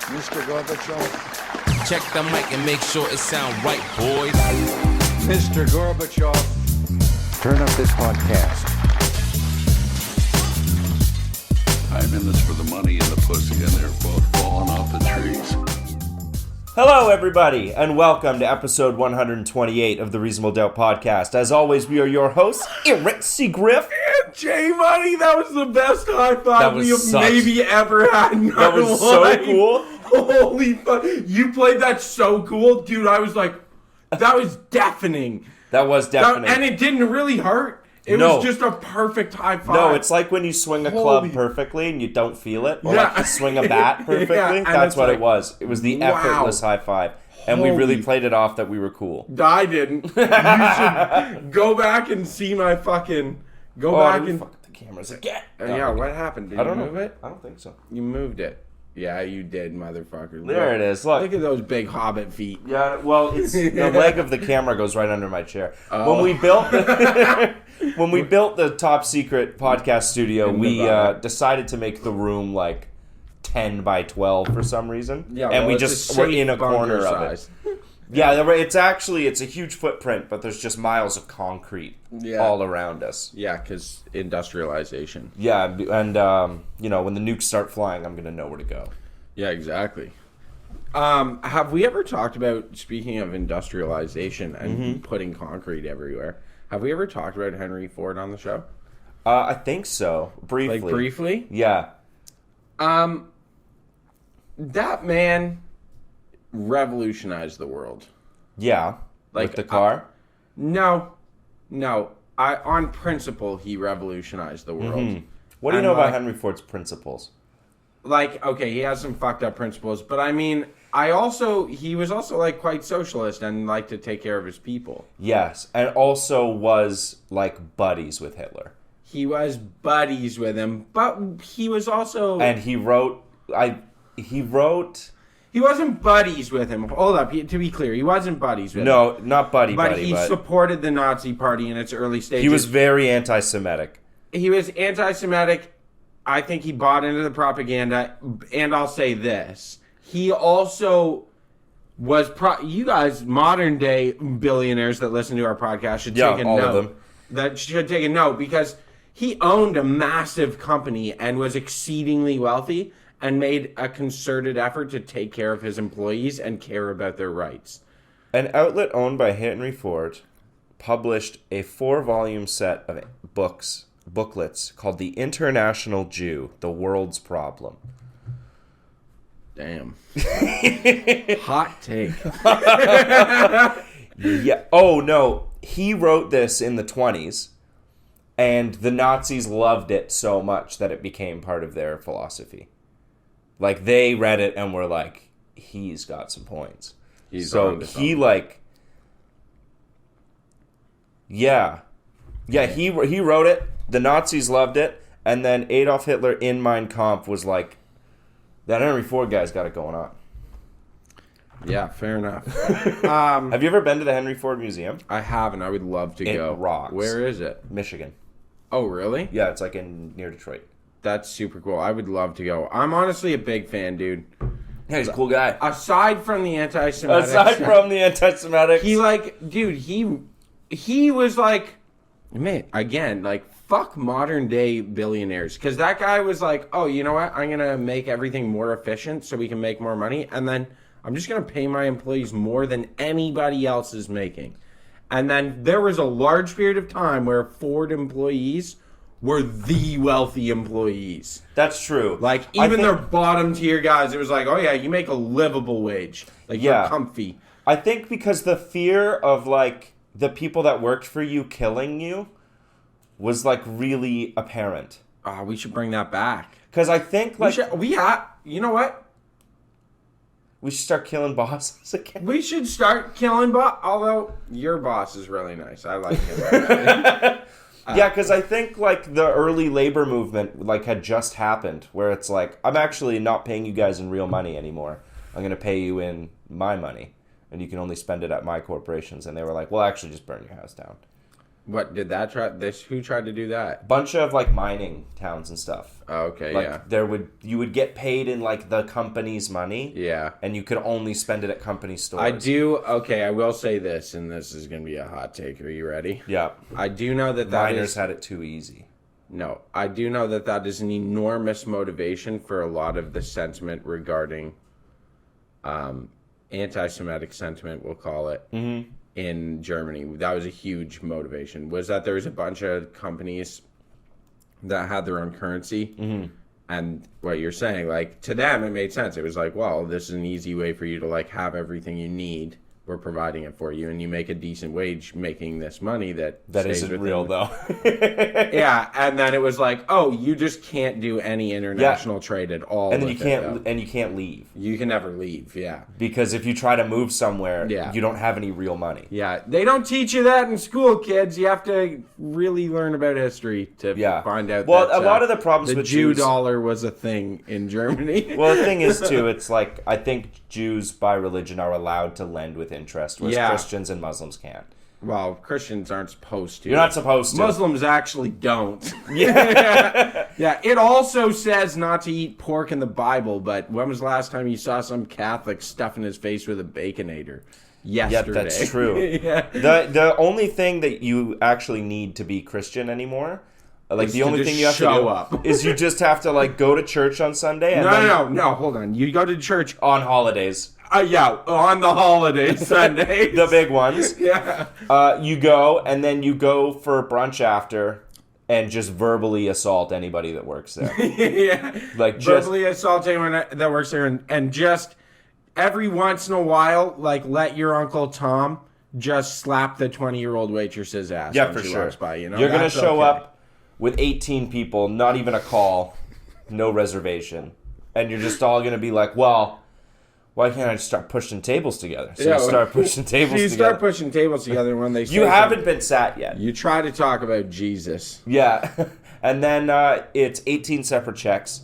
Mr. Gorbachev. Check the mic and make sure it sound right, boys. Mr. Gorbachev. Turn up this podcast. I'm in this for the money and the pussy, and they're both falling off the trees. Hello, everybody, and welcome to episode 128 of the Reasonable Doubt Podcast. As always, we are your hosts, Eric Seagriff. J Money, that was the best high five we have maybe ever had in That our was so life. cool. Holy fuck. You played that so cool. Dude, I was like, that was deafening. That was definitely. And it didn't really hurt. It No. was just a perfect high five. No, it's like when you swing a club Holy- perfectly and you don't feel it. Or Yeah. like you swing a bat perfectly. Yeah, and That's it's what like, it was. It was the wow. effortless high five. And we really Holy- played it off that we were cool. I didn't. You should go back and see my fucking... Go back dude, and... fuck the cameras again. Yeah, what happened? Did I you don't move know. it? I don't think so. You moved it. Yeah, you did, motherfucker. There it is. Look. Look at those big hobbit feet. Yeah, well, it's the leg of the camera goes right under my chair. Oh. When we built the top secret podcast studio, we decided to make the room like 10 by 12 for some reason. Yeah, and well, we it's just a were in a safe bunker corner size. of it. Yeah, it's a huge footprint, but there's just miles of concrete all around us. Yeah, because industrialization. Yeah, and when the nukes start flying, I'm gonna know where to go. Yeah, exactly. Have we ever talked about, speaking of industrialization and putting concrete everywhere, have we ever talked about Henry Ford on the show? I think so, briefly. Like, briefly? Yeah. That man revolutionized the world. Yeah. Like, with the car. No. On principle, he revolutionized the world. What do you And, know about like- Henry Ford's principles? Like, okay, he has some fucked up principles, but I mean, he was also like quite socialist and liked to take care of his people. Yes, and also was like buddies with Hitler. He was buddies with him, but he was also... And he wrote. He wasn't buddies with him. Hold up, to be clear, he wasn't buddies with him. No, not buddy, But he supported the Nazi Party in its early stages. he was very anti-Semitic. He was anti-Semitic. I think he bought into the propaganda. And I'll say this. He also was... you guys, modern-day billionaires that listen to our podcast should take a all note. of them. That should take a note because he owned a massive company and was exceedingly wealthy and made a concerted effort to take care of his employees and care about their rights. An outlet owned by Henry Ford published a 4-volume set of booklets called The International Jew, The World's Problem. Damn. Hot take. Yeah. Oh, no. He wrote this in the 1920s, and the Nazis loved it so much that it became part of their philosophy. Like, they read it and were like, he's got some points. So onto he, something. like... Yeah. Yeah, he wrote it, the Nazis loved it, and then Adolf Hitler in Mein Kampf was like, that Henry Ford guy's got it going on. Yeah, fair enough. Have you ever been to the Henry Ford Museum? I haven't. I would love to It go. rocks. Where is it? Michigan. Oh, really? Yeah, it's like near Detroit. That's super cool. I would love to go. I'm honestly a big fan, dude. Yeah, he's a cool guy. Aside from the anti-Semitic Aside stuff, from the anti-Semitic, he was like, man, again, like, fuck modern day billionaires. Because that guy was like, oh, you know what? I'm going to make everything more efficient so we can make more money. And then I'm just going to pay my employees more than anybody else is making. And then there was a large period of time where Ford employees were the wealthy employees. that's true. Like, even their bottom tier guys, it was like, oh yeah, you make a livable wage. Like, Yeah. you're comfy. I think because the fear of like the people that worked for you killing you was like really apparent. We should bring that back. Because I think like You know what? we should start killing bosses again. We should start killing although your boss is really nice. I like him. Yeah, because I think like the early labor movement like had just happened, where it's like I'm actually not paying you guys in real money anymore. I'm gonna pay you in my money, and you can only spend it at my corporations. And they were like, well, actually, just burn your house down. What did that try? Who tried to do that? Bunch of like mining towns and stuff. Oh, okay, Like yeah. you would get paid in like the company's money. Yeah. And you could only spend it at company stores. I will say this, and this is going to be a hot take. Are you ready? Yeah. I do know that Miners is... had it too easy. No, I do know that is an enormous motivation for a lot of the sentiment regarding anti-Semitic sentiment, we'll call it, in Germany. That was a huge motivation, was that there was a bunch of companies that had their own currency. And what you're saying, like, to them, it made sense. It was like, well, this is an easy way for you to, like, have everything you need. We're providing it for you, and you make a decent wage making this money that stays isn't within real, though. Yeah, and then it was like, oh, you just can't do any international trade at all. And then with you can't leave. You can never leave, yeah. Because if you try to move somewhere, Yeah. you don't have any real money. Yeah, they don't teach you that in school, kids. You have to really learn about history to find out Well, that a lot of the problems the with Jew Jews... dollar was a thing in Germany. Well, the thing is, too, it's like, I think Jews by religion are allowed to lend with interest, whereas Yeah. Christians and Muslims can't. Well, Christians aren't supposed to. You're not supposed to. Muslims actually don't. Yeah. Yeah, it also says not to eat pork in the Bible, but when was the last time you saw some Catholic stuffing his face with a Baconator? Yeah, Yesterday. that's true. Yeah. The only thing that you actually need to be Christian anymore, like Is the to only just thing you have to show do up. is you just have to like go to church on Sunday and No, hold on. You go to church, on holidays, yeah, on the holiday Sunday. the big ones. Yeah. You go and then you go for brunch after and just verbally assault anybody that works there. Yeah. Like just Verbally assault anyone that works there, and just every once in a while, like, let your Uncle Tom just slap the 20-year-old waitress's ass yeah, when for she sure. walks by, you know? You're gonna That's show okay. up with 18 people, not even a call, no reservation, and you're just all gonna be like, well, why can't I just start pushing tables together? So you start pushing tables You together. start pushing tables together when they say You something. haven't been sat yet. You try to talk about Jesus. Yeah. And then it's 18 separate checks.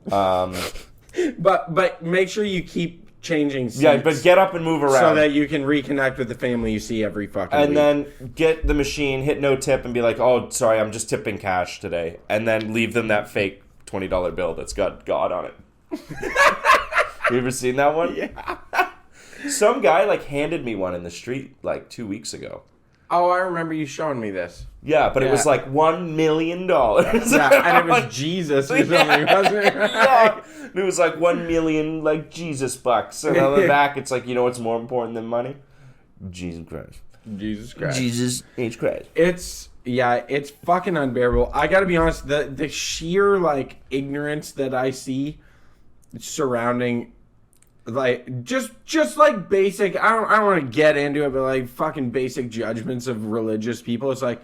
But make sure you keep changing seats. Yeah, but get up and move around. so that you can reconnect with the family you see every fucking and week. then get the machine, hit no tip, and be like, oh, sorry, I'm just tipping cash today. And then leave them that fake $20 bill that's got God on it. You ever seen that one? Yeah. Some guy, like, handed me one in the street, like, 2 weeks ago. Oh, I remember you showing me this. Yeah, but it was Yeah. like $1 million. Yeah, and it was Jesus or something, wasn't it? Yeah. And it was like 1 million, like, Jesus bucks. And on the back, it's like, you know what's more important than money? Jesus Christ. Jesus Christ. Jesus H. Christ. It's fucking unbearable. I gotta be honest, the sheer, like, ignorance that I see surrounding, like, just like basic, I don't want to get into it, but like fucking basic judgments of religious people. It's like,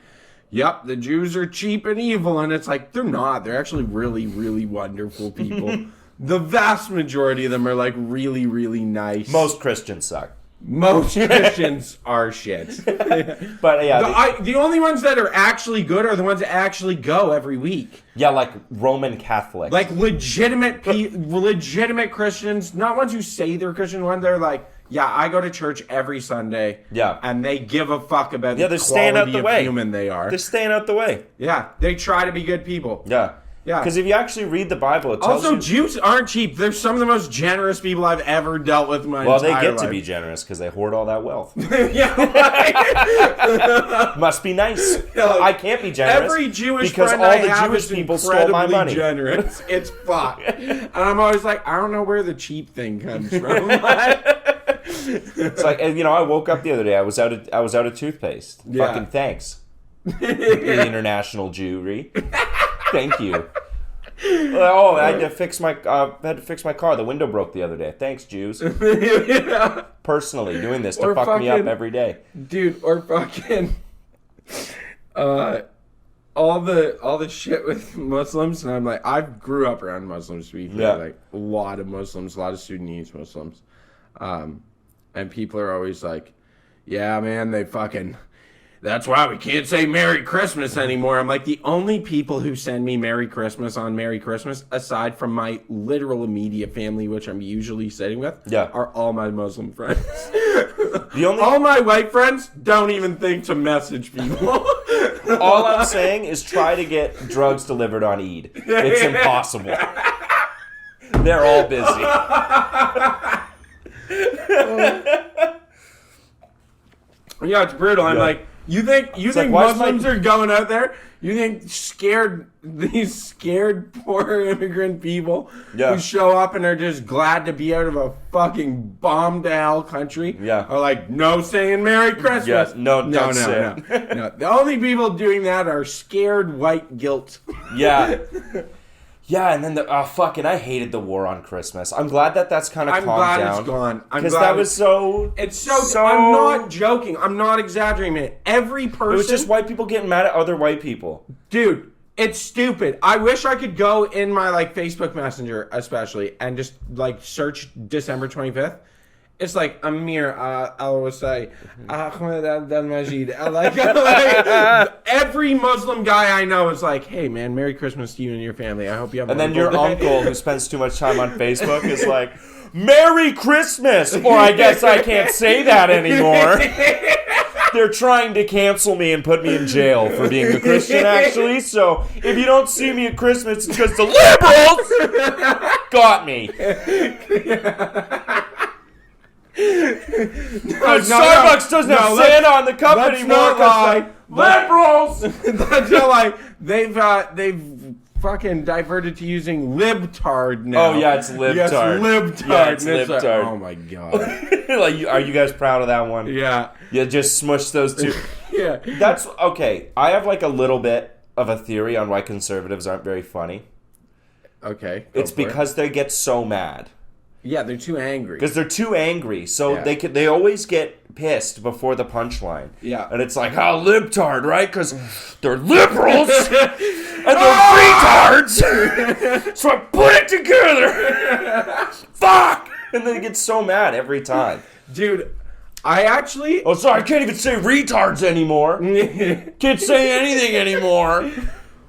yep, the Jews are cheap and evil, and it's like, they're not. They're actually really, really wonderful people. The vast majority of them are like really, really nice. Most Christians suck. Most Christians are shit. But yeah, The only ones that are actually good are the ones that actually go every week. yeah, like Roman Catholics. Like legitimate Christians, not ones who say they're Christian, ones they're like, yeah, I go to church every Sunday. Yeah. And they give a fuck about yeah, the they're staying out quality the of way. human they are. They're staying out the way. Yeah, they try to be good people. Yeah. Yeah. Because if you actually read the Bible, it tells Also, you... Jews aren't cheap. They're some of the most generous people I've ever dealt with in my Well, entire they get life. to be generous because they hoard all that wealth. Yeah, right. Must be nice. Yeah, like, I can't be generous. Every Jewish because friend all I the have Jewish is people stole my incredibly money. generous. It's fucked. And I'm always like, I don't know where the cheap thing comes from. It's like, and, you know, I woke up the other day. I was out of toothpaste. Yeah. Fucking thanks, the international Jewry. Thank you. Oh, I had to fix my car. The window broke the other day. Thanks, Jews. Yeah. Personally, doing this to Or fuck me up fucking- every day. Dude, or fucking all the shit with Muslims, and I'm like, I grew up around Muslims, to be fair. Yeah. Like a lot of Muslims, a lot of Sudanese Muslims. And people are always like, yeah, man, that's why we can't say Merry Christmas anymore. I'm like, the only people who send me Merry Christmas on Merry Christmas, aside from my literal immediate family, which I'm usually sitting with, Yeah. are all my Muslim friends. The only All my white friends don't even think to message people. all I'm saying is try to get drugs delivered on Eid. It's impossible. They're all busy. Yeah, it's brutal. I'm Yeah. like, you think like, why is Muslims my- are going out there? You think these scared poor immigrant people Yeah. who show up and are just glad to be out of a fucking bomb to hell country Yeah. are like, no saying Merry Christmas. Yeah, don't say it. no. The only people doing that are scared white guilt. Yeah. Yeah, and then fucking, I hated the war on Christmas. I'm glad that that's kind of I'm calmed glad down. it's gone. I'm Because glad that was so... It's so. I'm not joking. I'm not exaggerating, man. Every person. It was just white people getting mad at other white people. Dude, it's stupid. I wish I could go in my like Facebook Messenger, especially, and just like search December 25th. It's like Amir Al-Wasai, Ahmed Al-Majid. Like every Muslim guy I know is like, hey man, Merry Christmas to you and your family. I hope you have. And a then your wonderful day." uncle, who spends too much time on Facebook, is like, Merry Christmas! Or I guess I can't say that anymore. They're trying to cancel me and put me in jail for being a Christian, actually. So if you don't see me at Christmas, it's because the liberals got me. Starbucks doesn't have Santa on the cup let's anymore. not lie. Liberals! That's not like they've fucking diverted to using libtard now. Oh, yeah, it's libtard. Yes, libtard. Yeah, it's And like, libtard. oh my god. Like, are you guys proud of that one? Yeah. You just smush those two. Yeah. That's okay. I have like a little bit of a theory on why conservatives aren't very funny. Okay. It's because they get so mad. Yeah, they're too angry. Because they're too angry, so Yeah. they always get pissed before the punchline. Yeah. And it's like, libtard, right? Because they're liberals and they're retards. So I put it together. Fuck! And they get so mad every time. Dude, I actually Oh, sorry, I can't even say retards anymore. Can't say anything anymore.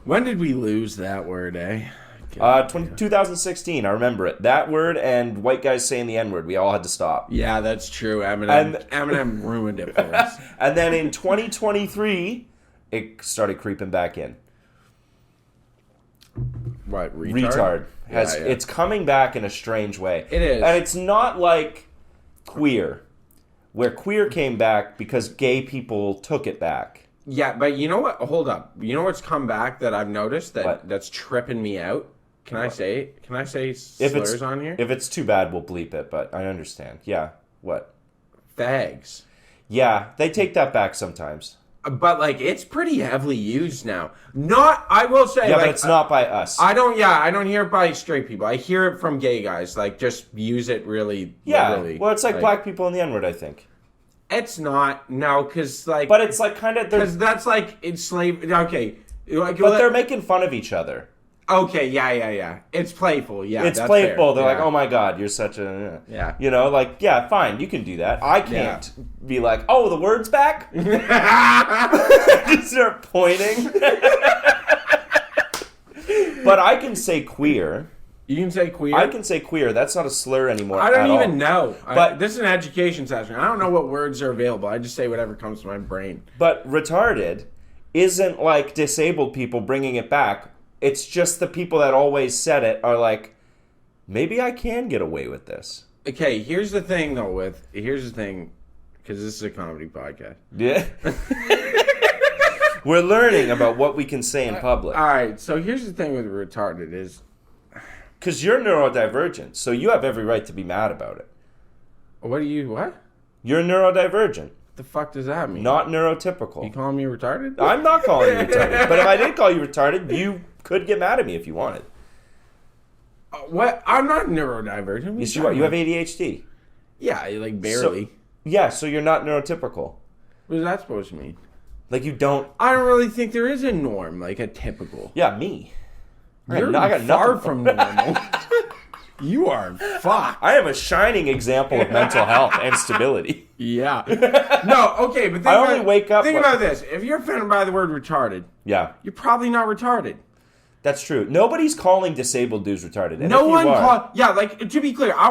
When did we lose that word, eh? 2016, I remember it. That word and white guys saying the N-word, we all had to stop. Yeah, that's true. And- Eminem ruined it for us. And then in 2023, it started creeping back in. What, Retard. Yeah. It's coming back in a strange way. It is. And it's not like queer, where queer came back because gay people took it back. Yeah, but you know what? Hold up. You know what's come back that I've noticed What? that's tripping me out? Can I say If slurs it's on here? If it's too bad, we'll bleep it, but I understand. Yeah. What? Fags. Yeah, they take that back sometimes. But like it's pretty heavily used now. I will say Yeah, like but it's not by us. I don't hear it by straight people. I hear it from gay guys. Like just use it really liberally. Well, it's like black people in the N-word, I think. It's not. No, cuz like But it's like kind of... cuz that's like enslaved. Okay. Like, But they're making fun of each other. okay, yeah. It's playful. Yeah. It's that's playful. fair. They're like, Yeah. oh my god, you're such a... Yeah. You know, like, yeah, fine, you can do that. I can't be like, oh, the word's back? Just start pointing. But I can say queer. You can say queer. I can say queer. That's not a slur anymore. I don't at even all. know. But- this is an education session. I don't know what words are available. I just say whatever comes to my brain. But retarded isn't like disabled people bringing it back. It's just the people that always said it are like, maybe I can get away with this. Okay, here's the thing though. Here's the thing, because this is a comedy podcast. Yeah. We're learning about what we can say in public. All right, so here's the thing with retarded is, Because you're neurodivergent, so you have every right to be mad about it. what? You're neurodivergent, The fuck does that mean? not You neurotypical. calling me retarded? I'm not calling you retarded. But if I did call you retarded, you could get mad at me if you wanted. What? I'm not neurodivergent. Yes, you are. You have ADHD. Yeah, like barely. Yeah, so you're not neurotypical. What is that supposed to mean? Like you don't... I don't really think there is a norm, like a typical. Yeah, me. You're I got far nothing. from normal. You are fucked. I am a shining example of mental health and stability. Yeah. No, okay, but think I only wake up Think when- about this. If you're offended by the word retarded, Yeah, you're probably not retarded. that's true. Nobody's calling disabled dudes retarded. And No if you one are- call. Yeah, like to be clear, I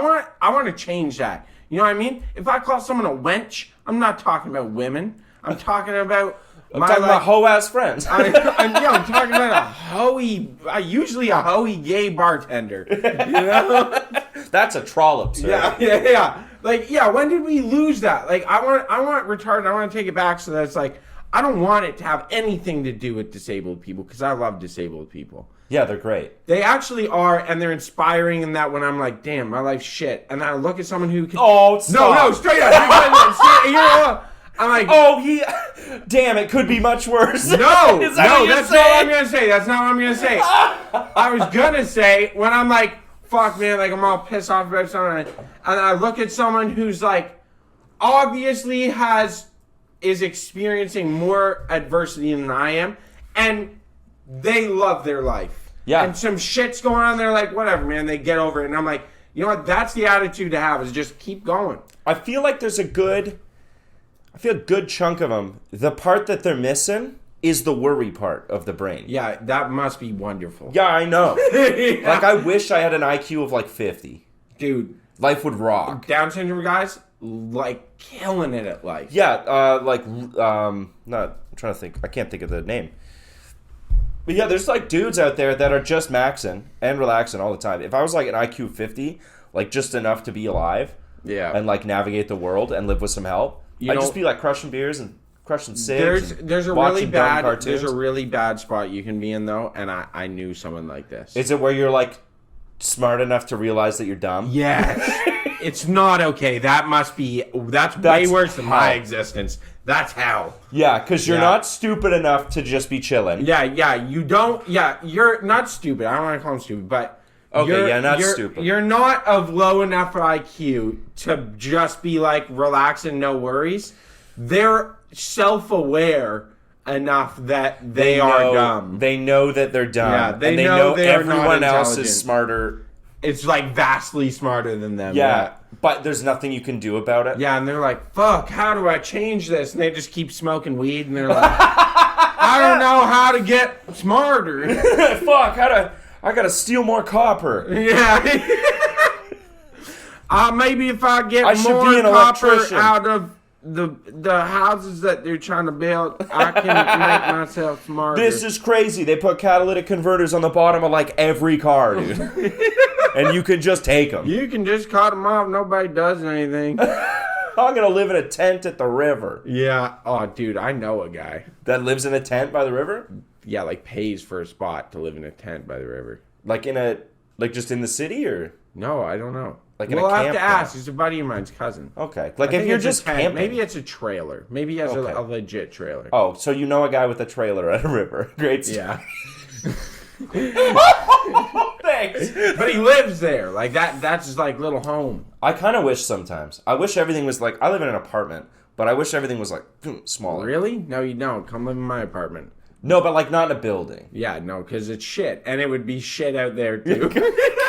want to change that. You know what I mean? If I call someone a wench, I'm not talking about women. I'm talking about. I'm talking about hoe-ass friends. I'm talking about a hoey, usually a hoey gay bartender. You know? That's a trollop, sir. Yeah. Like, yeah, when did we lose that? Like, I want retarded, I want to take it back so that it's like, I don't want it to have anything to do with disabled people, because I love disabled people. Yeah, they're great. They actually are, and they're inspiring in that when I'm like, damn, my life's shit. And I look at someone who can... Oh, stop. No, straight up. I'm like... Oh, damn, it could be much worse. No, Is that what you're that's not what saying? I'm gonna say. That's not what I'm gonna say. I was gonna say when I'm like, fuck, man, like I'm all pissed off about something, and I look at someone who's like, obviously is experiencing more adversity than I am, and they love their life. Yeah. And some shit's going on. They're like, whatever, man. They get over it, and I'm like, you know what? That's the attitude to have, is just keep going. I feel like there's a good chunk of them. The part that they're missing is the worry part of the brain. Yeah, that must be wonderful. Yeah, I know. Like, I wish I had an IQ of like 50. Dude. Life would rock. Down syndrome guys, like, killing it at life. Yeah, not, I'm trying to think. I can't think of the name. But yeah, there's like dudes out there that are just maxing and relaxing all the time. If I was like an IQ 50, like just enough to be alive, Yeah. and like navigate the world and live with some help, I'd just be like crushing beers and crushing cigs. There's a watching really dumb bad cartoons. there's a really bad spot you can be in though, and I knew someone like this. Is it where you're like smart enough to realize that you're dumb? Yes. It's not okay. That's way worse than my hell. existence. That's hell. Yeah, because you're Yeah. not stupid enough to just be chilling. Yeah, you're not stupid. I don't want to call him stupid, but Okay, not you're, stupid. You're not of low enough IQ to just be like relax and no worries. They're self-aware enough that they are know, dumb. They know that they're dumb. Yeah, they and they know they are not everyone else intelligent. is smarter. It's like vastly smarter than them. Yeah, but there's nothing you can do about it. Yeah, and they're like, fuck, how do I change this? And they just keep smoking weed, and they're like, I don't know how to get smarter. Fuck, I gotta steal more copper. Yeah. Maybe if I get I should more be an copper electrician. out of the houses that they're trying to build, I can make myself smarter. This is crazy. They put catalytic converters on the bottom of like every car, dude. And you can just take them. You can just cut them off. Nobody does anything. I'm gonna live in a tent at the river. Yeah. Oh, dude, I know a guy. That lives in a tent by the river? Yeah, like pays for a spot to live in a tent by the river. Like just in the city, or No, I don't know. Like in a we'll have to campground? ask. He's a buddy of mine's cousin. okay. I Like if think you're it's a just tent. camping. Maybe it's a trailer. Maybe he has Okay. a legit trailer. Oh, so you know a guy with a trailer at a river. Great stuff. Yeah. Thanks. But he lives there. Like that's his like little home. I kind of wish sometimes. I wish everything was like, I live in an apartment, but I wish everything was like smaller. Really? No, you don't. Come live in my apartment. No, but like not in a building. Yeah, no, because it's shit. And it would be shit out there too.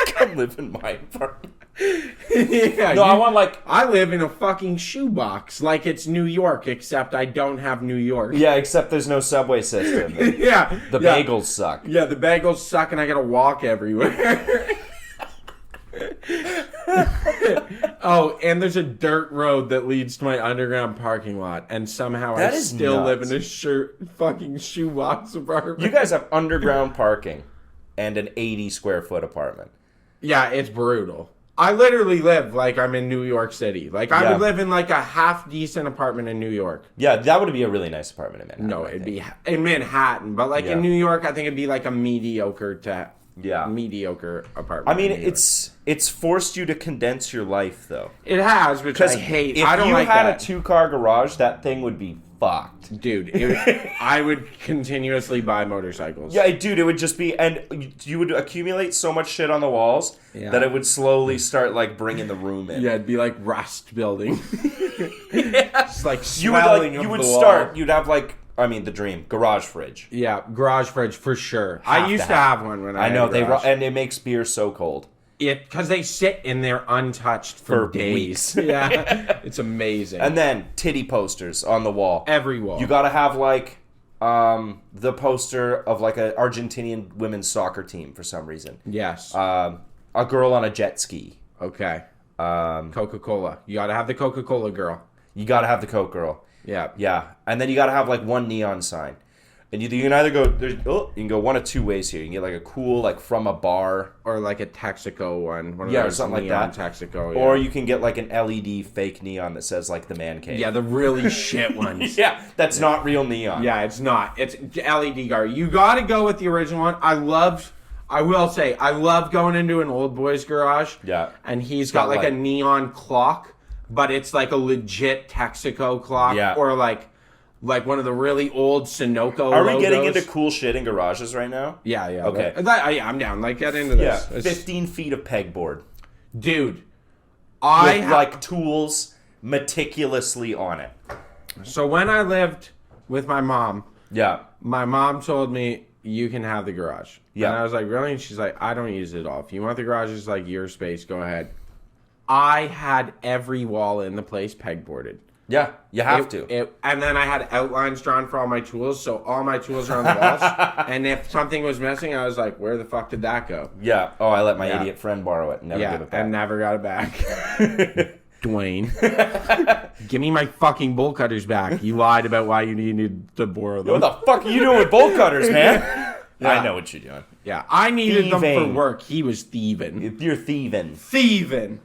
Come live in my apartment. Yeah, No, I want like, I live in a fucking shoebox like it's New York, except I don't have New York. yeah, except there's no subway system. Yeah. The yeah. bagels suck. Yeah, the bagels suck and I gotta walk everywhere. Oh, and there's a dirt road that leads to my underground parking lot, and somehow That I is still live nuts. in a fucking shoebox apartment. You guys have underground parking and an 80 square foot apartment. Yeah, it's brutal. I literally live like I'm in New York City. Like I Yeah. would live in like a half decent apartment in New York. Yeah, that would be a really nice apartment in Manhattan. No, I it'd think. be in Manhattan, but like Yeah. in New York, I think it'd be like a mediocre apartment. I mean, in New York. it's forced you to condense your life though. It has, which I Because hate. if I don't you like had that. a 2-car garage, that thing would be fucked. Dude, I would continuously buy motorcycles. Yeah, dude, it would just be, and you would accumulate so much shit on the walls Yeah. that it would slowly start like bringing the room in. Yeah, it'd be like rust building. It's like you would swelling you of would the start. wall. You'd have like, I mean, the dream garage fridge. Yeah, garage fridge for sure. Have I used to to have. have one when I I know had a garage. and it makes beer so cold. Because they sit in there untouched for days. weeks. Yeah, it's amazing. And then titty posters on the wall. Every wall. You gotta have like the poster of like an Argentinian women's soccer team for some reason. Yes. A girl on a jet ski. Okay. Coca-Cola. You got to have the Coca-Cola girl. You gotta have the Coke girl. Yeah. Yeah, and then you gotta have like one neon sign. And you can either go you can go one of two ways here. You can get like a cool like from a bar, Or like a Texaco one. One of yeah, or those something like neon that. Texaco. Yeah. Or you can get like an LED fake neon that says like the man cave. Yeah, the really shit ones. Yeah, that's not real neon. Yeah, it's not. It's LED guard. You got to go with the original one. I will say, I love going into an old boy's garage. Yeah. And he's got like light. a neon clock, but it's like a legit Texaco clock. Yeah. Or like one of the really old Sunoco Are we logos. getting into cool shit in garages right now? Yeah, yeah. Okay. Yeah, I'm down. Like, get into Yeah, this. It's- 15 feet of pegboard. Dude, With like tools meticulously on it. So when I lived with my mom, Yeah. my mom told me, you can have the garage. Yeah. And I was like, really? And she's like, I don't use it all. If you want the garage, it's like your space. Go ahead. I had every wall in the place pegboarded. Yeah, you have to. And then I had outlines drawn for all my tools, so all my tools are on the walls. And if something was missing, I was like, where the fuck did that go? Yeah. Oh, I let my Yeah. idiot friend borrow it and never give it back. And never got it back. Dwayne. Give me my fucking bolt cutters back. You lied about why you needed to borrow them. What the fuck are you doing with bolt cutters, man? Yeah. I know what you're doing. Yeah, I needed them for Thieving. work. He was thieving. You're thieving. Thieving.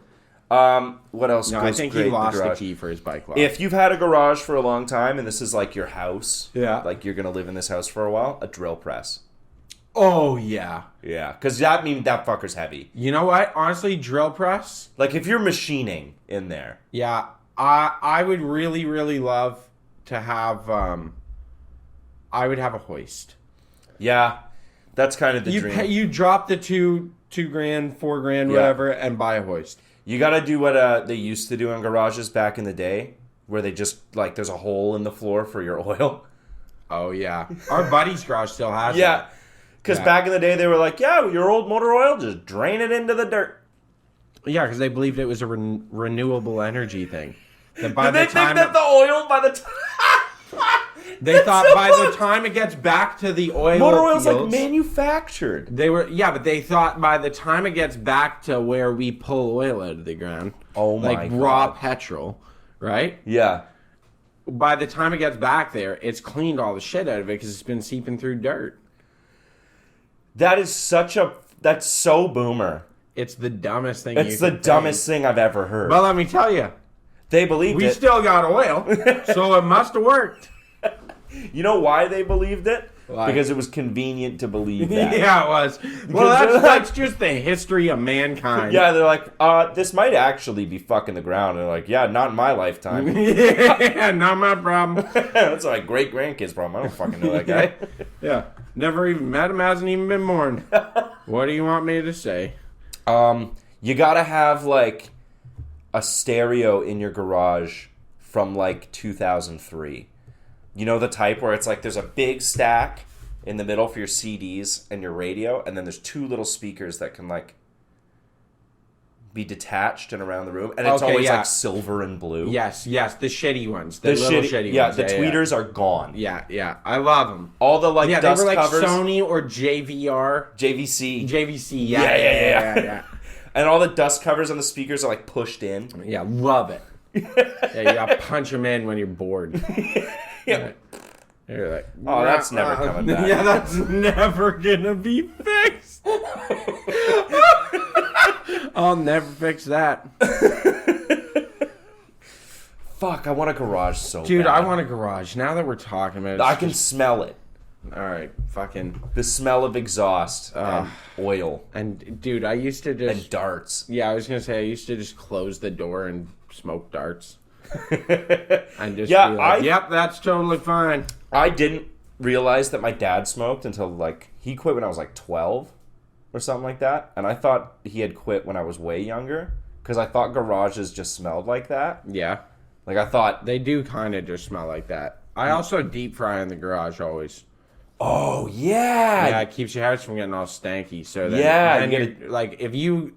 What else No, goes I think great he in the lost the garage? key for his bike lock. If you've had a garage for a long time and this is like your house, Yeah. like you're gonna live in this house for a while, a drill press. Oh, yeah. Yeah, because that fucker's heavy. You know what? Honestly, drill press. Like if you're machining in there, Yeah, I would really, really love to have. I would have a hoist. yeah, that's kind of the dream. You drop the $2,000, $4,000, Yeah. whatever, and buy a hoist. You gotta do what they used to do in garages back in the day, where they just like there's a hole in the floor for your oil. Oh yeah, our buddy's garage still has Yeah, that. because Yeah. back in the day they were like, yeah, your old motor oil, just drain it into the dirt. Yeah, because they believed it was a renewable energy thing. That by Did they the time think that the oil by the time they thought by the time it gets back to the oil motor oil's like fields, manufactured? but they thought by the time it gets back to where we pull oil out of the ground, Oh my like raw God. petrol, right? Yeah. By the time it gets back there, it's cleaned all the shit out of it because it's been seeping through dirt. That's so boomer. It's the dumbest thing. It's the dumbest thing I've ever heard. Well, let me tell you, They believed we it. still got oil, so it must have worked. You know why they believed it? Why? Because it was convenient to believe that. Yeah, it was. Well, that's just the history of mankind. Yeah, they're like, this might actually be fucking the ground. And they're like, yeah, not in my lifetime. Yeah, not my problem. That's like great grandkids' problem. I don't fucking know that guy. Yeah, never even met him, hasn't even been born. What do you want me to say? You gotta have like a stereo in your garage from like 2003. You know the type where it's like there's a big stack in the middle for your CDs and your radio, and then there's two little speakers that can like be detached and around the room, and it's Okay, always yeah. like silver and blue. Yes, the shitty ones. The little shitty yeah, ones. the tweeters are gone. Yeah, I love them. All the like Yeah, they dust were like covers, Sony or JVR. JVC, JVC, Yeah. and all the dust covers on the speakers are like pushed in. Yeah, love it. Yeah, you gotta punch them in when you're bored. Yeah. You're like, Oh, that's never coming back. Yeah, that's never gonna be fixed. I'll never fix that. Fuck, I want a garage so Dude, bad. I want a garage. Now that we're talking about it, I can smell it. Alright, fucking. The smell of exhaust and oil And, dude, I used to just. and darts. Yeah, I was gonna say, I used to just close the door and smoke darts. And just Yeah, be like, I- yep, that's totally fine. I didn't realize that my dad smoked until like he quit when I was like 12 or something like that, and I thought he had quit when I was way younger because I thought garages just smelled like that. Yeah. Like I thought, They do kind of just smell like that. I also deep fry in the garage always. oh yeah, Yeah, it keeps your house from getting all stanky. So then, Yeah, then you you're like, if you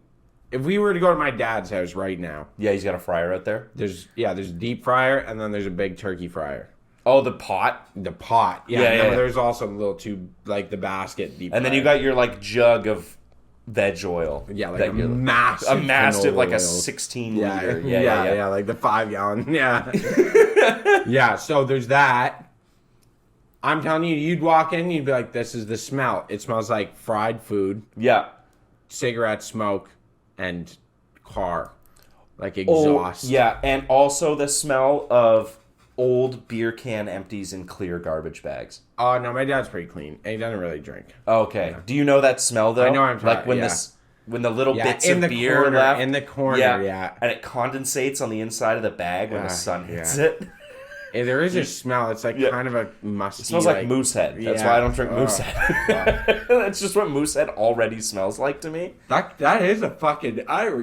if we were to go to my dad's house right now, Yeah, he's got a fryer out there. there's a deep fryer and then there's a big turkey fryer. Oh, the pot. The pot. Yeah, Yeah, yeah. there's also a little tube, like the basket deep And then fryer. you got your like jug of veg oil. Yeah, like that a you're- massive massive, canola like a oil. 16 Yeah, liter. yeah, like the 5 gallon. Yeah. Yeah, so there's that. I'm telling you, you'd walk in, you'd be like, this is the smell. It smells like fried food, Yeah. cigarette smoke, and car. Like Oh, exhaust. yeah, and also the smell of old beer can empties in clear garbage bags. Oh, no, my dad's pretty clean. And he doesn't really drink. Okay. Do you know that smell though? I know what I'm talking- like when yeah. when the little Yeah, bits in of the beer corner, left in the corner, yeah. and it condensates on the inside of the bag when the sun hits yeah. it. And there is a smell. It's like Yeah. kind of a musty. It smells like Moosehead. That's yeah. why I don't drink Oh, Moosehead. That's just what Moosehead already smells like to me. That is a fucking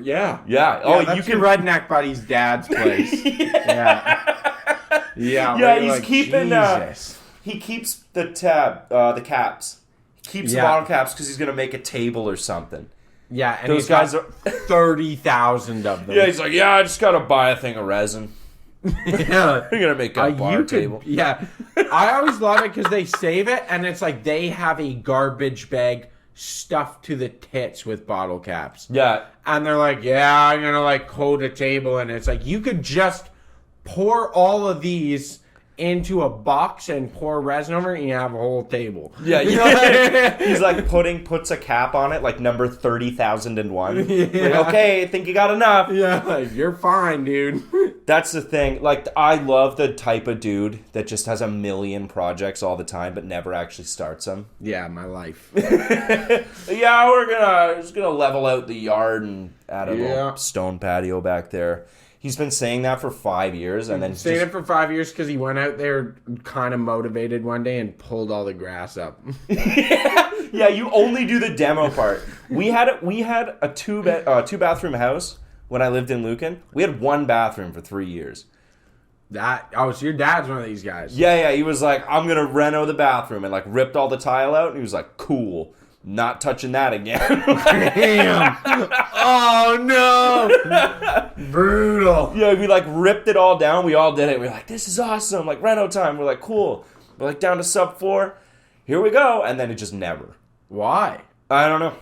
yeah. Yeah. Oh, that's you your can. redneck buddy's dad's place. Yeah. Yeah. Yeah, we're he's like, keeping. Jesus. He keeps the the caps. He keeps the Yeah. bottle caps because he's gonna make a table or something. Yeah, and Those he's got guys are. 30,000 of them. Yeah, he's like, yeah, I just gotta buy a thing of resin. Yeah. We're gonna make a bar you table. could, yeah. I always love it because they save it, and it's like they have a garbage bag stuffed to the tits with bottle caps. Yeah, And they're like, yeah, I'm going to like coat a table. And it's like, you could just pour all of these into a box and pour resin over it and you have a whole table. yeah. yeah. He's like puts a cap on it, like number 30,001. Like, okay, I think you got enough. Yeah, like, you're fine, dude. That's the thing. Like, I love the type of dude that just has a million projects all the time, but never actually starts them. Yeah, my life. Yeah, we're just gonna level out the yard and add a Yeah. little stone patio back there. He's been saying that for 5 years, and then Stayed just, it for 5 years because he went out there kind of motivated one day and pulled all the grass up. yeah, you only do the demo part. We had a two bathroom house when I lived in Lucan. We had one bathroom for 3 years. So your dad's one of these guys. Yeah, he was like, I'm gonna reno the bathroom, and like ripped all the tile out, and he was like, cool, not touching that again. Damn. Oh, no. Brutal. Yeah, we like ripped it all down. We all did it. We were like, this is awesome. Like reno time. We're like, cool. We're like down to sub 4. Here we go. And then it just never. Why? I don't know.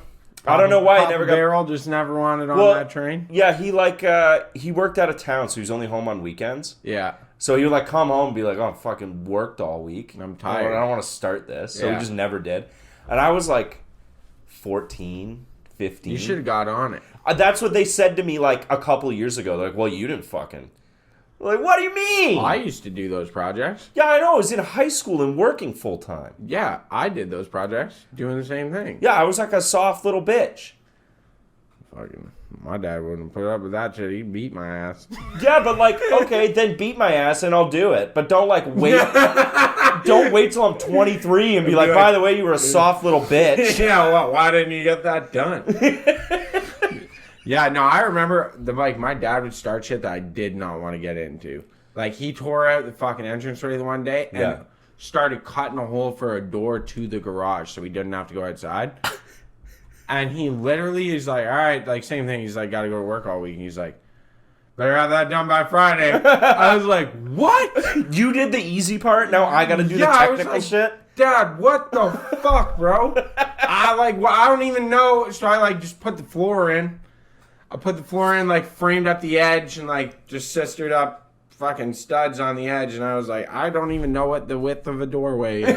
I don't know why it Papa never got. Barrel just never wanted on Well, that train. Yeah, he worked out of town, so he was only home on weekends. Yeah. So he would like come home and be like, oh, I fucking worked all week. I'm tired. I don't want to start this. So Yeah. we just never did. And I was like 14, 15. You should have got on it. That's what they said to me like a couple years ago. They're like, well, you didn't fucking. Like, what do you mean? I used to do those projects. Yeah, I know. I was in high school and working full time. Yeah, I did those projects, doing the same thing. Yeah, I was like a soft little bitch. Fucking, my dad wouldn't put up with that shit. He'd beat my ass. Yeah, but like, okay, then beat my ass and I'll do it. But don't like wait. Don't wait till I'm 23 and be like, by the way, you were a soft little bitch. Yeah, well, why didn't you get that done? Yeah, no, I remember my dad would start shit that I did not want to get into. Like he tore out the fucking entranceway the one day and Yeah. started cutting a hole for a door to the garage so we didn't have to go outside. And he literally is like, all right, like same thing. He's like, got to go to work all week. And he's like, better have that done by Friday. I was like, what? You did the easy part. Now I got to do the Yeah, I was technical like, shit. Dad, what the fuck, bro? I don't even know. So I like just put the floor in. I put the floor in, like framed up the edge and like just sistered up fucking studs on the edge. And I was like, I don't even know what the width of a doorway is.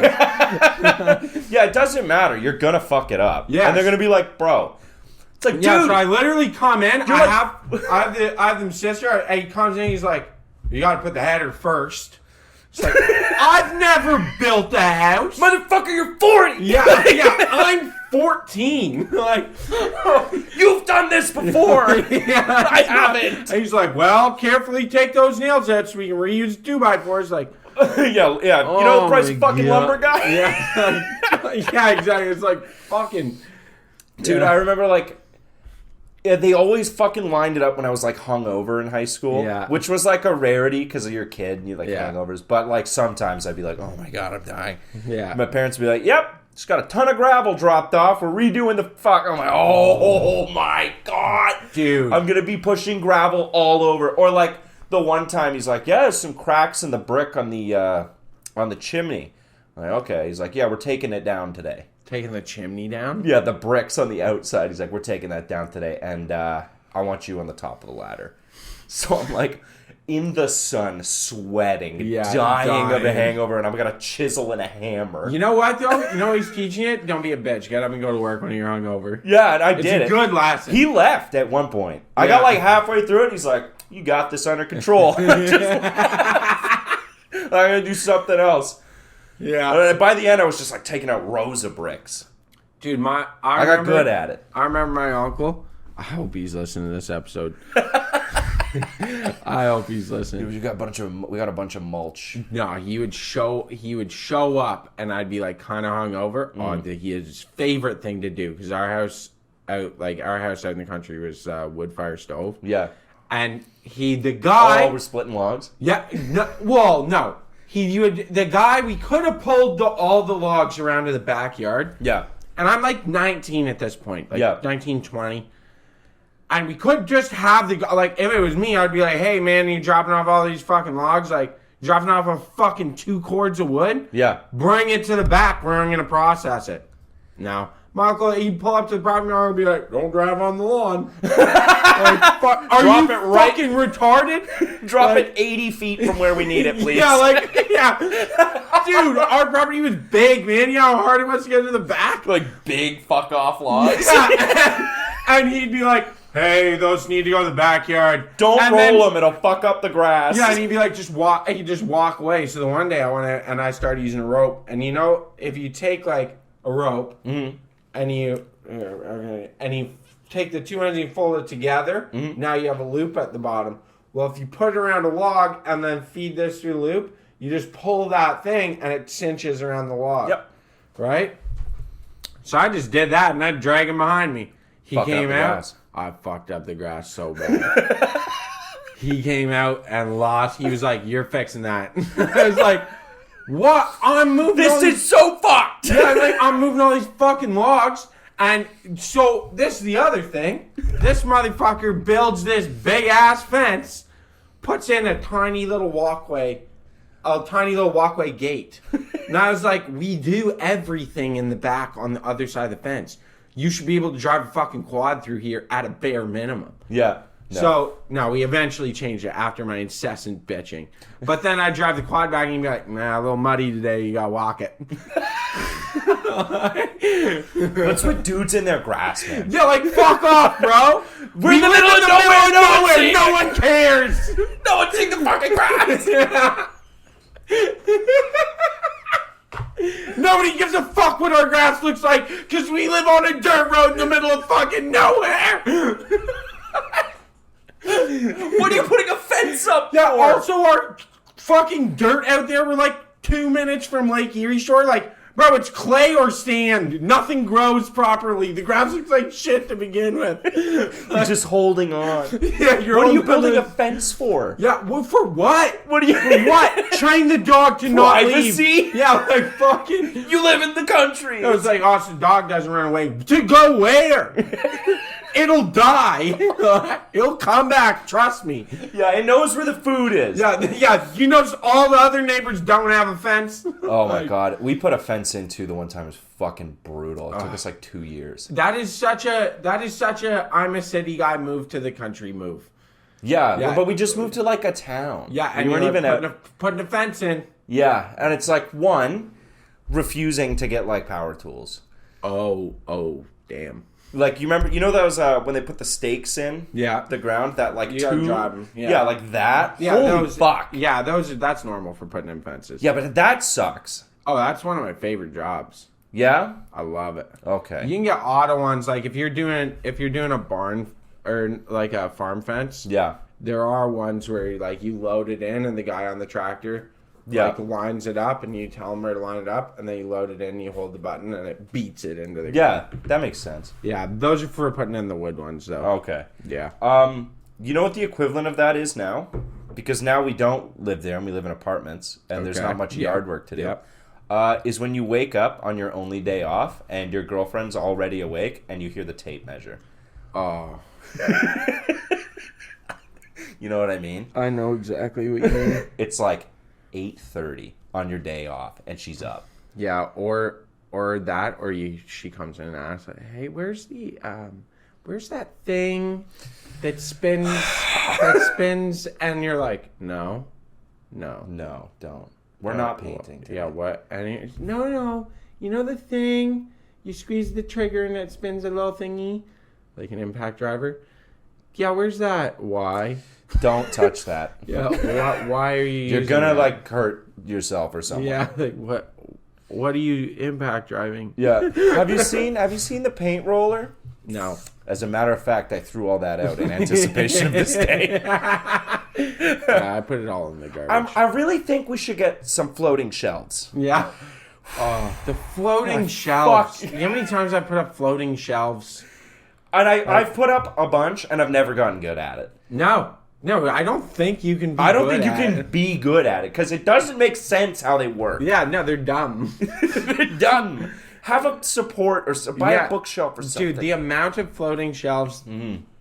Yeah, it doesn't matter. You're gonna fuck it up. Yes. And they're gonna be like, bro. It's like, dude. Yeah, so I literally come in. You're I have them sister. And he comes in. He's like, you got to put the header first. It's like, I've never built a house. Motherfucker, you're 40. Yeah, I'm 14. Like, You've done this before. yeah, I haven't. And he's like, well, carefully take those nails out so we can reuse 2x4s. Like, yeah. You know the price of fucking lumber, guy? yeah, yeah, exactly. It's like fucking, Dude, yeah. I remember like, yeah, they always fucking lined it up when I was like hungover in high school, Yeah. which was like a rarity because of your kid and you like Yeah. hangovers. But like sometimes I'd be like, oh my god, I'm dying. Yeah. My parents would be like, yep, just got a ton of gravel dropped off. We're redoing the fuck. I'm like, oh my God. Dude. I'm going to be pushing gravel all over. Or like the one time he's like, yeah, there's some cracks in the brick on the chimney. I'm like, okay. He's like, yeah, we're taking it down today. Taking the chimney down? Yeah, the bricks on the outside. He's like, we're taking that down today. And I want you on the top of the ladder. So I'm like in the sun, sweating, dying of a hangover, and I've got a chisel and a hammer. You know what, though? You know what he's teaching it? Don't be a bitch. Get up and go to work when you're hungover. Yeah, and I It's did a it. good lesson. He left at one point. I got like halfway through it. He's like, you got this under control. I'm going to do something else. Yeah. And by the end, I was just like taking out rows of bricks. Dude, I got good at it. I remember my uncle. I hope he's listening to this episode. I hope he's listening. We got a bunch of mulch. No, he would show up, and I'd be like kind of hungover. His favorite thing to do, because our house out in the country was wood fire stove. Yeah. And the guy. Oh, we're splitting logs. Yeah. No, well, no. The guy. We could have pulled all the logs around to the backyard. Yeah. And I'm like 19 at this point. Like 19, 20. And we could just have if it was me, I'd be like, hey, man, you dropping off all these fucking logs? Like, dropping off a fucking 2 cords of wood? Yeah. Bring it to the back where I'm going to process it. No. My uncle, he'd pull up to the property owner and be like, don't drive on the lawn. Are Drop you it right- fucking retarded? Drop it 80 feet from where we need it, please. Yeah. Dude, our property was big, man. You know how hard it was to get to the back? Like big fuck off logs. And he'd be like, hey, those need to go to the backyard. Don't And roll them; it'll fuck up the grass. Yeah, and he'd be like, just walk. He'd just walk away. So the one day I went out and I started using a rope. And you know, if you take like a rope and you take the two ends and you fold it together, now you have a loop at the bottom. Well, if you put it around a log and then feed this through the loop, you just pull that thing and it cinches around the log. Yep. Right? So I just did that and I'd drag him behind me. He Fucking came up the out. grass. I fucked up the grass so bad. He came out and lost. He was like, you're fixing that. I was like, what? I'm moving all This these... is so fucked. Yeah, I'm moving all these fucking logs. And so this is the other thing. This motherfucker builds this big ass fence, puts in a tiny little walkway gate. And I was like, we do everything in the back on the other side of the fence. You should be able to drive a fucking quad through here at a bare minimum. Yeah. No. So, no, we eventually changed it after my incessant bitching. But then I'd drive the quad back and he'd be like, nah, a little muddy today, you gotta walk it. That's what dudes in their grass, man. Yeah, like, fuck off, bro. We're in the middle of nowhere. No one cares. No one's seeing the fucking grass. Nobody gives a fuck what our grass looks like because we live on a dirt road in the middle of fucking nowhere. What are you putting a fence up Yeah, for? also our fucking dirt out there, we're like 2 minutes from Lake Erie Shore. Like, bro, it's clay or sand. Nothing grows properly. The grass looks like shit to begin with. You're just holding on. Yeah, What are you building a fence for? Yeah, well, for what? What are you? For what? Train the dog to not leave. Privacy? Yeah, like fucking... You live in the country. It was like, oh, so the dog doesn't run away. To go where? It'll die. It'll come back. Trust me. Yeah, it knows where the food is. Yeah. You notice all the other neighbors don't have a fence. Oh my god, we put a fence in too. The one time it was fucking brutal. It took us like 2 years. That is such a I'm a city guy move to the country move. Yeah, but we just moved to like a town. Yeah, and we weren't even putting a fence in. Yeah, and it's like refusing to get like power tools. Oh, damn. Like you remember, that was when they put the stakes in. Yeah. The ground that like You gotta drive 'em, yeah. Yeah, like that. Yeah, Holy fuck. Yeah, that's normal for putting in fences. Yeah, but that sucks. Oh, that's one of my favorite jobs. Yeah. I love it. Okay. You can get auto ones like if you're doing a barn or like a farm fence. Yeah. There are ones where like you load it in and the guy on the tractor like lines it up and you tell him where to line it up and then you load it in and you hold the button and it beats it into the ground. Yeah, that makes sense. Yeah, those are for putting in the wood ones though. Okay. Yeah. You know what the equivalent of that is now? Because now we don't live there and we live in apartments and there's not much yard work to do. Yep. is when you wake up on your only day off and your girlfriend's already awake and you hear the tape measure. Oh, You know what I mean? I know exactly what you mean. It's like 8:30 on your day off and she's up. Yeah, or that, or she comes in and asks, like, "Hey, where's that thing that spins, and you're like, no, No, don't. We're not painting today. Yeah, what? And no, you know the thing, you squeeze the trigger and it spins a little thingy, like an impact driver. Yeah, where's that? Why? Don't touch that. Yeah, why are you? You're using gonna that? like hurt yourself or something. Yeah, like what? What are you impact driving? Yeah. Have you seen the paint roller? No. As a matter of fact, I threw all that out in anticipation of this day. Yeah, I put it all in the garbage. I really think we should get some floating shelves. Yeah. Oh, the floating Oh, shelves. fuck. You know how many times I put up floating shelves? And I've put up a bunch, and I've never gotten good at it. No, I don't think you can be I don't good think you at can it. be good at it, because it doesn't make sense how they work. Yeah, no, they're dumb. They're done. Have a support or buy a bookshelf or something. Dude, the amount of floating shelves,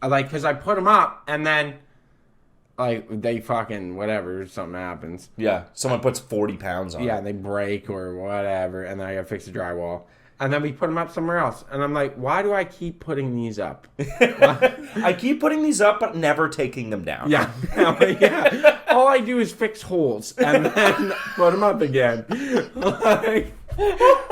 like, because I put them up, and then, like, they fucking, whatever, something happens. Yeah, someone puts 40 pounds on Yeah, it. they break or whatever, and then I gotta fix the drywall. And then we put them up somewhere else. And I'm like, why do I keep putting these up? I keep putting these up, but never taking them down. Yeah. Yeah. All I do is fix holes and then put them up again. Like,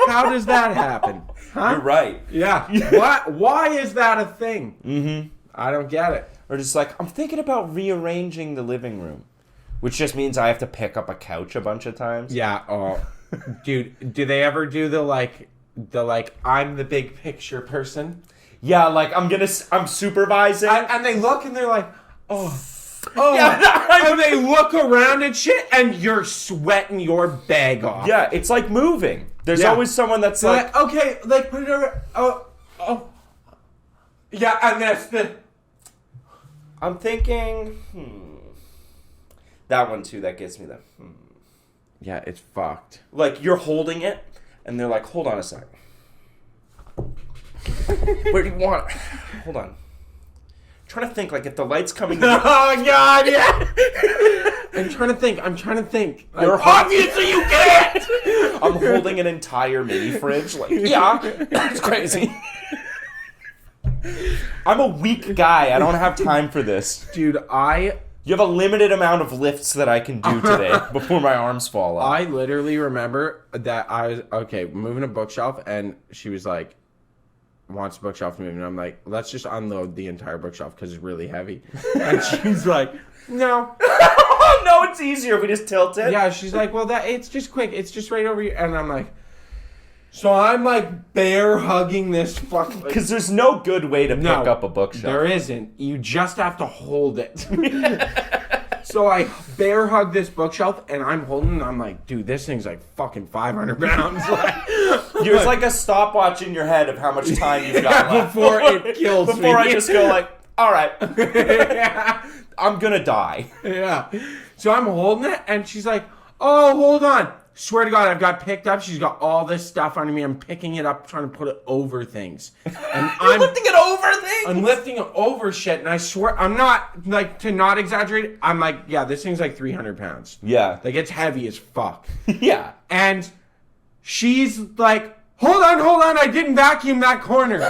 how does that happen? Huh? You're right. Yeah. Why is that a thing? Mm-hmm. I don't get it. Or just like, I'm thinking about rearranging the living room, which just means I have to pick up a couch a bunch of times. Yeah. Oh, dude, do they ever do the I'm the big picture person? Yeah, like I'm supervising. And they look and they're like, oh. Yeah, And they look around and shit, and you're sweating your bag off. Yeah, it's like moving. There's Yeah. always someone that's They're like, okay, like put it over. Oh. Yeah, and that's the. I'm thinking, that one too, that gets me the, Yeah, it's fucked. Like, you're holding it, and they're like, hold on a sec. Where do you want it? Hold on. I'm trying to think, like, if the light's coming... Oh, God, yeah! I'm trying to think. Like, You're obviously you can't! I'm holding an entire mini fridge. Like, yeah, that's crazy. I'm a weak guy. I don't have time for this. Dude, You have a limited amount of lifts that I can do today before my arms fall off. I literally remember that I was, moving a bookshelf, and she was like, wants a bookshelf moving. And I'm like, let's just unload the entire bookshelf because it's really heavy. And she's like, no. No, it's easier if we just tilt it. Yeah, she's like, well, it's just quick. It's just right over here. And I'm like, so I'm like bear hugging this fucking... Because there's no good way to pick up a bookshelf. There isn't. You just have to hold it. So I bear hug this bookshelf, and I'm holding it, and I'm like, dude, this thing's like fucking 500 pounds. There's like a stopwatch in your head of how much time you've got left. Before it kills me. Before I just go like, all right, Yeah. I'm going to die. Yeah. So I'm holding it, and she's like, oh, hold on. Swear to God, I've got picked up. She's got all this stuff under me. I'm picking it up, trying to put it over things. And I'm lifting it over things? I'm lifting it over shit, and I swear, I'm not, like, to not exaggerate, I'm like, yeah, this thing's like 300 pounds. Yeah. Like, it's heavy as fuck. Yeah. And she's like, hold on, I didn't vacuum that corner.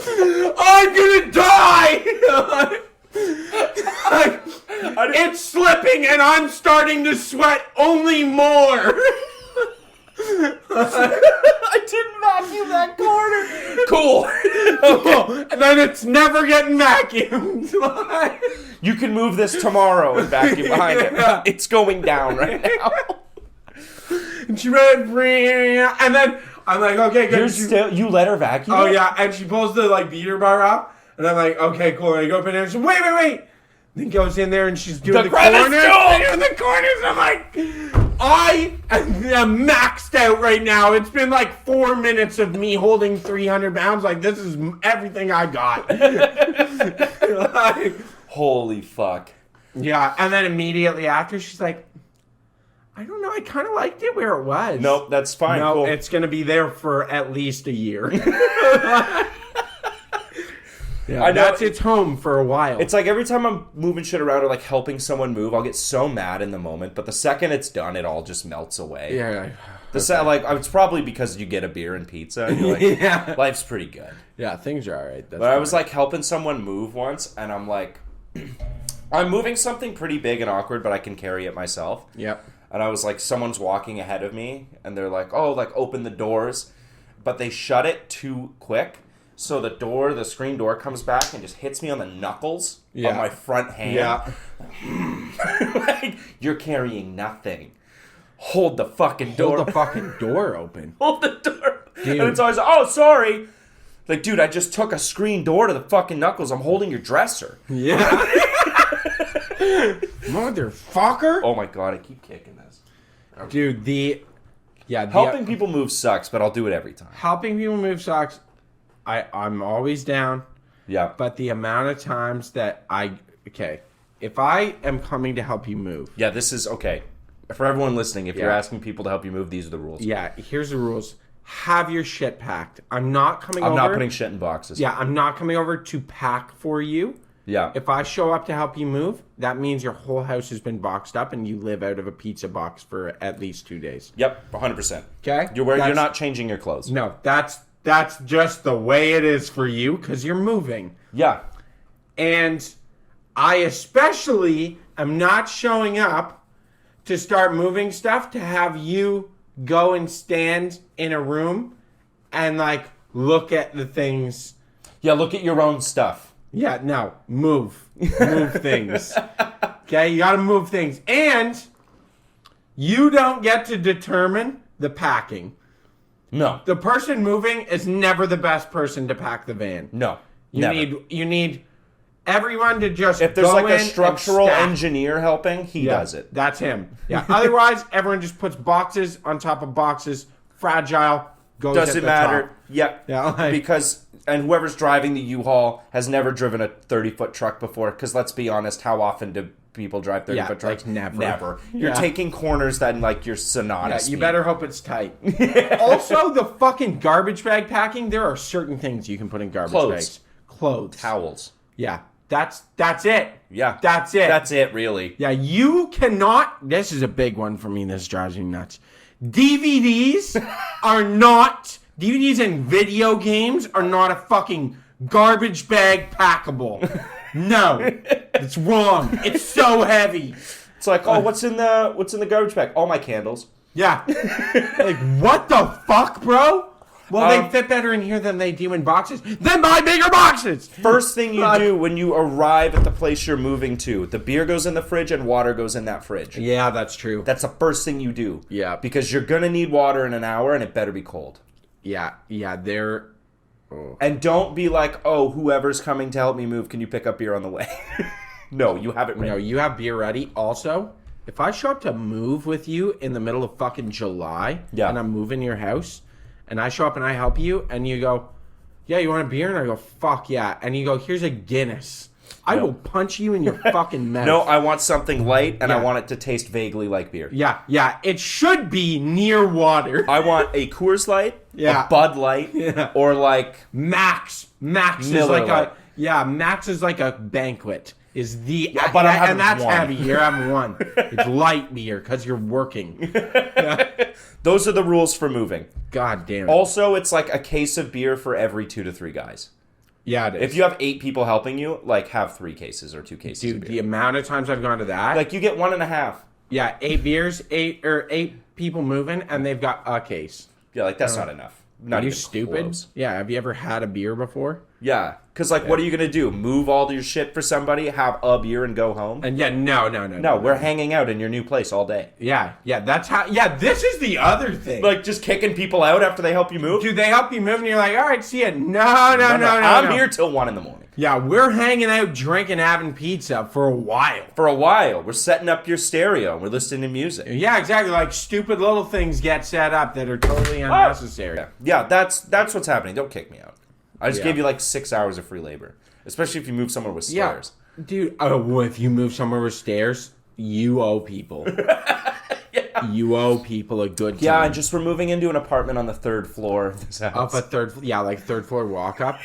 I'm gonna die! It's slipping and I'm starting to sweat only more. I didn't vacuum that corner. Cool. And then it's never getting vacuumed. You can move this tomorrow and vacuum behind Yeah. it. It's going down right now. And she read, and then I'm like, okay, good. You let her vacuum? Oh it? yeah, and she pulls the like beater bar up, and I'm like, okay, cool. And I go up in there, and she's wait. Then goes in there and she's doing the crevice corners. job! Doing the corners. I'm like, I am maxed out right now. It's been like 4 minutes of me holding 300 pounds. Like, this is everything I got. Like, Holy fuck. yeah, and then immediately after, she's like, I don't know. I kind of liked it where it was. Nope, that's fine. No, cool. it's going to be there for at least a year. Yeah, I know. that's its home for a while. It's like every time I'm moving shit around or like helping someone move, I'll get so mad in the moment. But the second it's done, it all just melts away. yeah, Like it's probably because you get a beer and pizza. And you're like, Yeah. life's pretty good. yeah. Things are all right. That's But I was fine. like helping someone move once, and I'm like, I'm moving something pretty big and awkward, but I can carry it myself. Yep. And I was like, someone's walking ahead of me, and they're like, oh, like open the doors, but they shut it too quick. So the screen door comes back and just hits me on the knuckles of my front hand. Yeah. Like, you're carrying nothing. Hold the fucking door. Hold the fucking door open. Hold the door. Dude. And it's always, oh, sorry. Like, dude, I just took a screen door to the fucking knuckles. I'm holding your dresser. Yeah. Motherfucker. Oh my god, I keep kicking this. Dude, Helping people move sucks, but I'll do it every time. helping people move sucks. I'm always down. Yeah. But the amount of times that if I am coming to help you move, Yeah, this is okay. For everyone listening, if you're Yeah. asking people to help you move, these are the rules. yeah, here's the rules. Have your shit packed. I'm not coming over. I'm not putting shit in boxes. Yeah, I'm not coming over to pack for you. Yeah. If I show up to help you move, that means your whole house has been boxed up and you live out of a pizza box for at least 2 days. Yep, 100%. Okay? You're That's- not changing your clothes. No, that's just the way it is for you because you're moving. Yeah. And I especially am not showing up to start moving stuff to have you go and stand in a room and like look at the things. Yeah, look at your own stuff. Yeah, no, move things. Okay, you got to move things. And you don't get to determine the packing. No. The person moving is never the best person to pack the van. No. You never. need everyone to just If there's go like a in and structural stack. engineer helping, he Yeah, does it. That's him. Yeah. Otherwise, everyone just puts boxes on top of boxes. Fragile. Goes at Doesn't the matter. top. Yeah. Yeah, like- Because and whoever's driving the U-Haul has never driven a 30-foot truck before. Because let's be honest, how often do people drive 30-foot Yeah, trucks? like never. Never. You're Yeah. taking corners that like your Sonata Yeah, speed. you better hope it's tight. Also, the fucking garbage bag packing. There are certain things you can put in garbage Clothes. bags. Clothes. Towels. Yeah. That's it. Yeah. That's it. That's it, really. Yeah, you cannot. This is a big one for me. This drives me nuts. DVDs are not. DVDs and video games are not a fucking garbage bag packable. No, it's wrong. It's so heavy. It's like, oh, what's in the garbage bag? All my candles. Yeah. Like, what the fuck, bro? Well, they Um, fit better in here than they do in boxes. Then buy bigger boxes. First thing you do when you arrive at the place you're moving to, the beer goes in the fridge and water goes in that fridge. Yeah, that's true. That's the first thing you do. Yeah. Because you're gonna need water in an hour and it better be cold. Yeah, they're. And don't be like, oh, whoever's coming to help me move, can you pick up beer on the way? No, you have it ready. No, you have beer ready. Also, if I show up to move with you in the middle of fucking July, Yeah. and I'm moving your house, and I show up and I help you, and you go, yeah, you want a beer? And I go, fuck yeah. And you go, here's a Guinness. I will punch you in your fucking mouth. No, I want something light and I Yeah. want it to taste vaguely like beer. Yeah. It should be near water. I want a Coors Light, Yeah. a Bud Light, Yeah. or like Max is Miller like Lite. Max is like a banquet. Is the but I'm having and that's one. heavy. You're having one. It's light beer because you're working. those are the rules for moving. God damn it. Also, it's like a case of beer for every 2 to 3 guys. Yeah, it is. If you have 8 people helping you, like have 3 cases or 2 cases Dude, of the beer. amount of times I've gone to that, Like you get 1.5. yeah, 8 beers, 8 people moving, and they've got a case. Yeah, like that's not enough. Not Are you even stupid? close. Yeah, have you ever had a beer before? Yeah, because like, what are you gonna do? Move all your shit for somebody, have a beer, and go home? And yeah, no. No, we're hanging out in your new place all day. Yeah, that's how. Yeah, this is the other thing. Like just kicking people out after they help you move. do they help you move, and you're like, all right, see ya. No. I'm here till 1 a.m. Yeah, we're hanging out, drinking, having pizza for a while. For a while, we're setting up your stereo. We're listening to music. Yeah, exactly. Like stupid little things get set up that are totally unnecessary. Yeah, that's what's happening. Don't kick me out. I just Yeah. gave you like 6 hours of free labor, especially if you move somewhere with Yeah, stairs. dude. Oh, well, if you move somewhere with stairs, you owe people. You owe people a good time. Yeah, and just we're moving into an apartment on the 3rd floor of this house. Up a third floor walk up.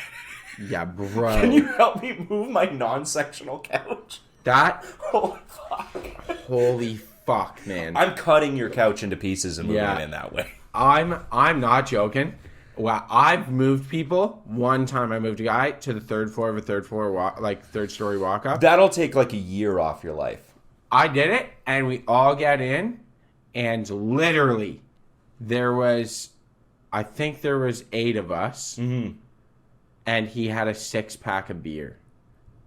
Yeah, bro. Can you help me move my non-sectional couch? That? Holy fuck. Holy fuck, man. I'm cutting your couch into pieces and moving Yeah. it in that way. I'm not joking. Well, I've moved people. One time I moved a guy to the 3rd floor of a third story walk up. That'll take like a year off your life. I did it, and we all get in, and literally, I think there was 8 of us, and he had a 6-pack of beer,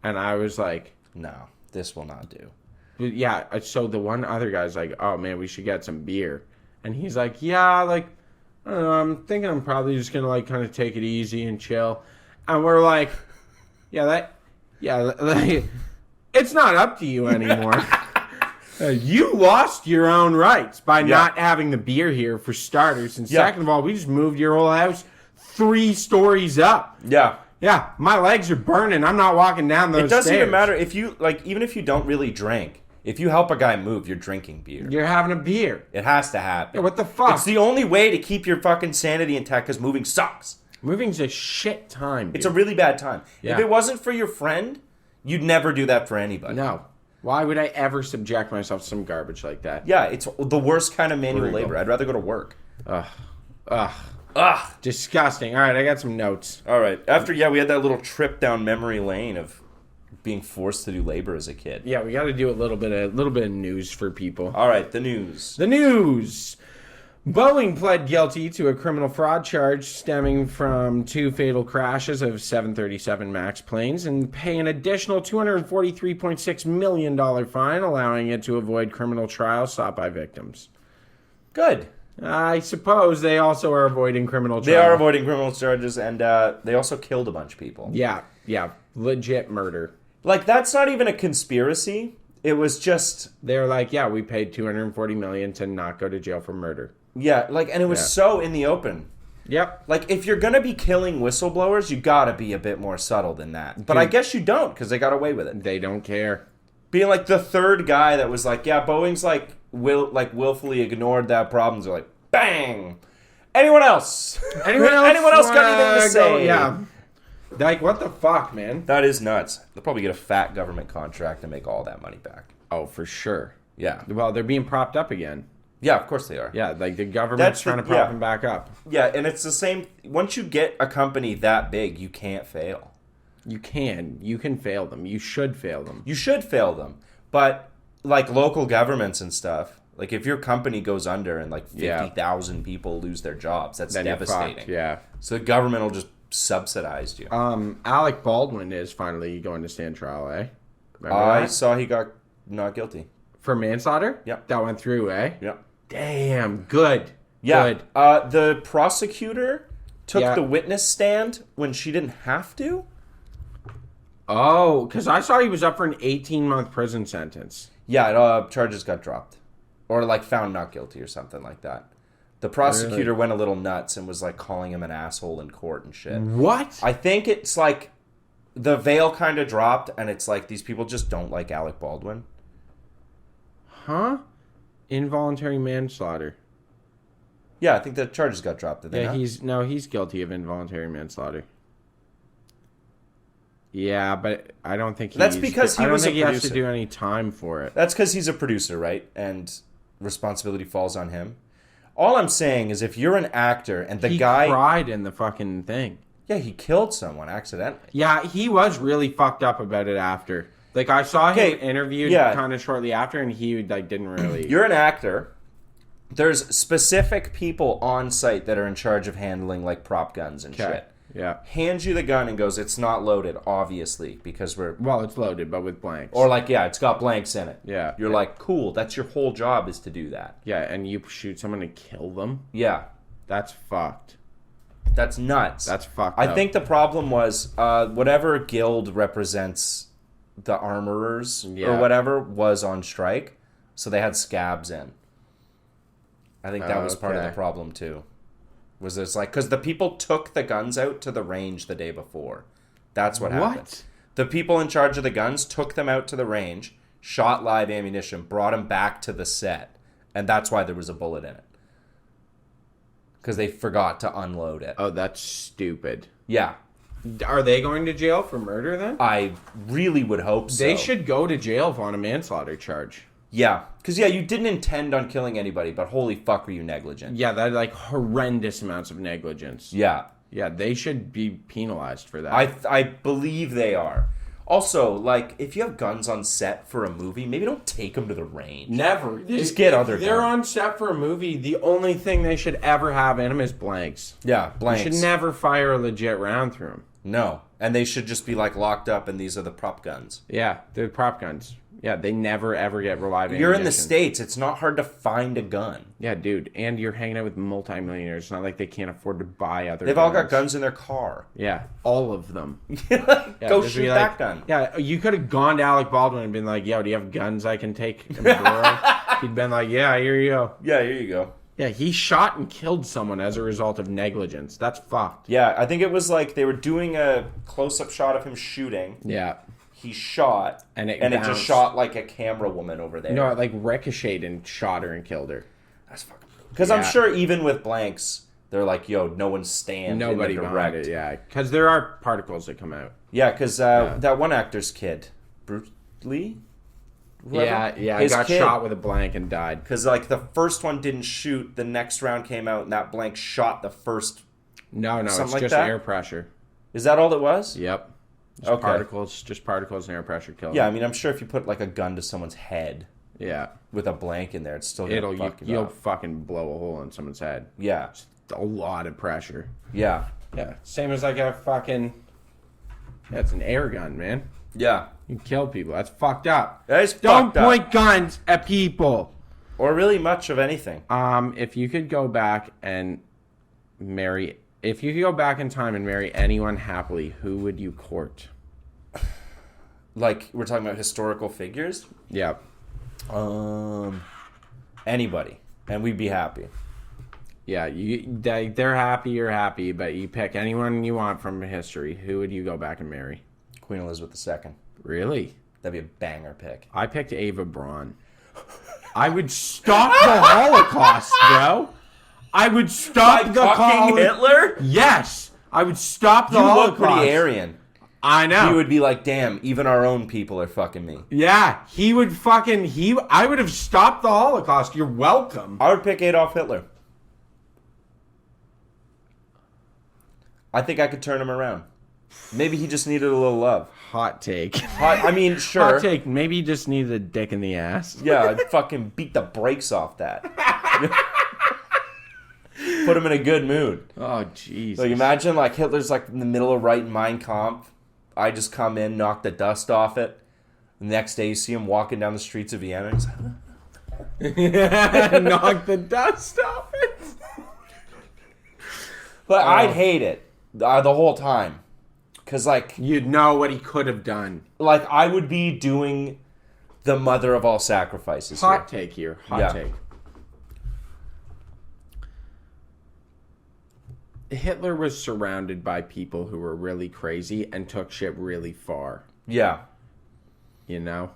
and I was like, No, this will not do. yeah. So the one other guy's like, oh man, we should get some beer, and he's like, yeah, like, I don't know, I'm thinking I'm probably just gonna like kind of take it easy and chill, and we're like, it's not up to you anymore. You lost your own rights by not having the beer here, for starters. And second of all, we just moved your whole house 3 stories up. Yeah. Yeah, my legs are burning. I'm not walking down those It doesn't stairs. even matter if you, like, even if you don't really drink, if you help a guy move, you're drinking beer. You're having a beer. It has to happen. Yeah, what the fuck? It's the only way to keep your fucking sanity intact because moving sucks. Moving's a shit time, dude. It's a really bad time. Yeah. If it wasn't for your friend, you'd never do that for anybody. No. Why would I ever subject myself to some garbage like that? Yeah, it's the worst kind of manual Brutal. labor. I'd rather go to work. Ugh. Ugh. Disgusting. All right, I got some notes. All right. After, we had that little trip down memory lane of being forced to do labor as a kid. Yeah, we got to do a little bit of news for people. All right, the news. The news. Boeing pled guilty to a criminal fraud charge stemming from 2 fatal crashes of 737 MAX planes and pay an additional $243.6 million fine, allowing it to avoid criminal trial sought by victims. Good. I suppose they also are avoiding criminal trial. They are avoiding criminal charges, and they also killed a bunch of people. Yeah. Legit murder. Like, that's not even a conspiracy. It was just... They're like, yeah, we paid $240 million to not go to jail for murder. Yeah, like, and it was so in the open. Yep. Like, if you're going to be killing whistleblowers, you got to be a bit more subtle than that. But I guess you don't, because they got away with it. They don't care. Being, like, the third guy that was like, yeah, Boeing's, like, willfully ignored that problem. They're like, bang! Anyone else? Anyone else got anything to say? Yeah. Like, what the fuck, man? That is nuts. They'll probably get a fat government contract to make all that money back. Oh, for sure. Yeah. Well, they're being propped up again. Yeah, of course they are. Yeah, like the government's trying to prop them back up. Yeah, and it's the same. Once you get a company that big, you can't fail. You can fail them. You should fail them. You should fail them. But, like, local governments and stuff, like, if your company goes under and, like, 50,000 people lose their jobs, that's Then you're devastating. fucked, yeah. So the government will just subsidize you. Alec Baldwin is finally going to stand trial, eh? Remember I that? saw he got not guilty. For manslaughter? Yep. That went through, eh? Yep. Damn, good. Yeah. Good. The prosecutor took Yeah. the witness stand when she didn't have to. Oh, because I saw he was up for an 18-month prison sentence. Yeah, charges got dropped. Or, like, found not guilty or something like that. The prosecutor went a little nuts and was, like, calling him an asshole in court and shit. What? I think it's, like, the veil kind of dropped, and it's like these people just don't like Alec Baldwin. Huh? Involuntary manslaughter. Yeah, I think the charges got dropped. Did they not? he's guilty of involuntary manslaughter. Yeah, but I don't think That's because he was a he has to producer. do any time for it. That's because he's a producer, right? And responsibility falls on him. All I'm saying is if you're an actor and He cried in the fucking thing. Yeah, he killed someone accidentally. Yeah, he was really fucked up about it after. Like, I saw him interviewed kind of shortly after, and he, like, didn't really... You're an actor. There's specific people on site that are in charge of handling, like, prop guns and shit. Yeah. Hands you the gun and goes, it's not loaded, obviously, because we're... Well, it's loaded, but with blanks. Or, like, yeah, it's got blanks in it. Yeah. You're like, cool, that's your whole job is to do that. Yeah, and you shoot someone to kill them? Yeah. That's fucked. That's nuts. That's fucked I up. think the problem was whatever guild represents the armorers or whatever was on strike, so they had scabs in. I think that was part of the problem too. Was this like because the people took the guns out to the range the day before? That's what happened. The people in charge of the guns took them out to the range, shot live ammunition, brought them back to the set, And that's why there was a bullet in it. Because they forgot to unload it. Oh, that's stupid. Yeah. Are they going to jail for murder then? I really would hope so. They should go to jail on a manslaughter charge. Yeah. Because, yeah, you didn't intend on killing anybody, but holy fuck were you negligent. Yeah, that's like horrendous amounts of negligence. Yeah. Yeah, they should be penalized for that. I believe they are. Also, like, if you have guns on set for a movie, maybe don't take them to the range. Never. Just get other They're guns. on set for a movie. The only thing they should ever have in them is blanks. Yeah, You blanks. should never fire a legit round through them. No. And they should just be, like, locked up, and these are the prop guns. Yeah, they're prop guns. Yeah, they never ever get reliable You're in the ammunition. States. It's not hard to find a gun. Yeah, dude, and you're hanging out with multimillionaires. It's not like they can't afford to buy other. They've all got guns in their car. Yeah, all of them. Go just shoot be that like- gun. Yeah, you could have gone to Alec Baldwin and been like, "Yo, do you have guns I can take?" And borrow?" He'd been like, "Yeah, here you go." Yeah, here you go. Yeah, he shot and killed someone as a result of negligence. That's fucked. Yeah, I think it was like they were doing a close-up shot of him shooting. Yeah. He shot, And it just bounced. shot like a camera woman over there. No, it like ricocheted and shot her and killed her. That's fucking because I'm Yeah. sure even with blanks, they're like, "Yo, no one stands." Nobody in the behind direct. it, yeah. Because there are particles that come out. Yeah, because that one actor's kid, Bruce Lee. Yeah, His got kid. shot with a blank and died. Because like the first one didn't shoot, the next round came out, and that blank shot the first. No, Something it's like just that? air pressure. Is that all it was? Yep. Just Okay. particles and air pressure kill. Yeah, I mean, I'm sure if you put like a gun to someone's head Yeah. with a blank in there, it's still gonna fuck you You'll up. fucking blow a hole in someone's head. Yeah, A lot of pressure. yeah, Yeah. Same as like a fucking. Yeah, it's an air gun, man. yeah. You can kill people. That's fucked up. That is Don't fucked up. point guns at people. Or really much of anything. If you could go back and marry, if you could go back in time and marry anyone happily, who would you court? Like we're talking about historical figures. Yeah. Anybody, and we'd be happy. Yeah, they're happy, you're happy, but you pick anyone you want from history. Who would you go back and marry? Queen Elizabeth II. Really? That'd be a banger pick. I picked Ava Braun. I would stop the Holocaust, bro. I would stop the fucking Hitler? Yes, I would stop the You Holocaust. look pretty Aryan. I know. He would be like, damn, even our own people are fucking me. Yeah, he would fucking I would have stopped the Holocaust. You're welcome. I would pick Adolf Hitler. I think I could turn him around. Maybe he just needed a little love. Hot take. I mean, sure. Hot take. Maybe he just needed a dick in the ass. Yeah, I'd fucking beat the brakes off that. Put him in a good mood. Oh, jeez. Like, imagine, like, Hitler's, like, in the middle of writing Mein Kampf. I just come in, knock the dust off it. The next day, you see him walking down the streets of Vienna. And he's like, Knock the dust off it. but I'd hate it the whole time. Because, like, You'd know what he could have done. I would be doing the mother of all sacrifices Hot here. take here. Hot Yeah. take. Hitler was surrounded by people who were really crazy and took shit really far. Yeah. You know?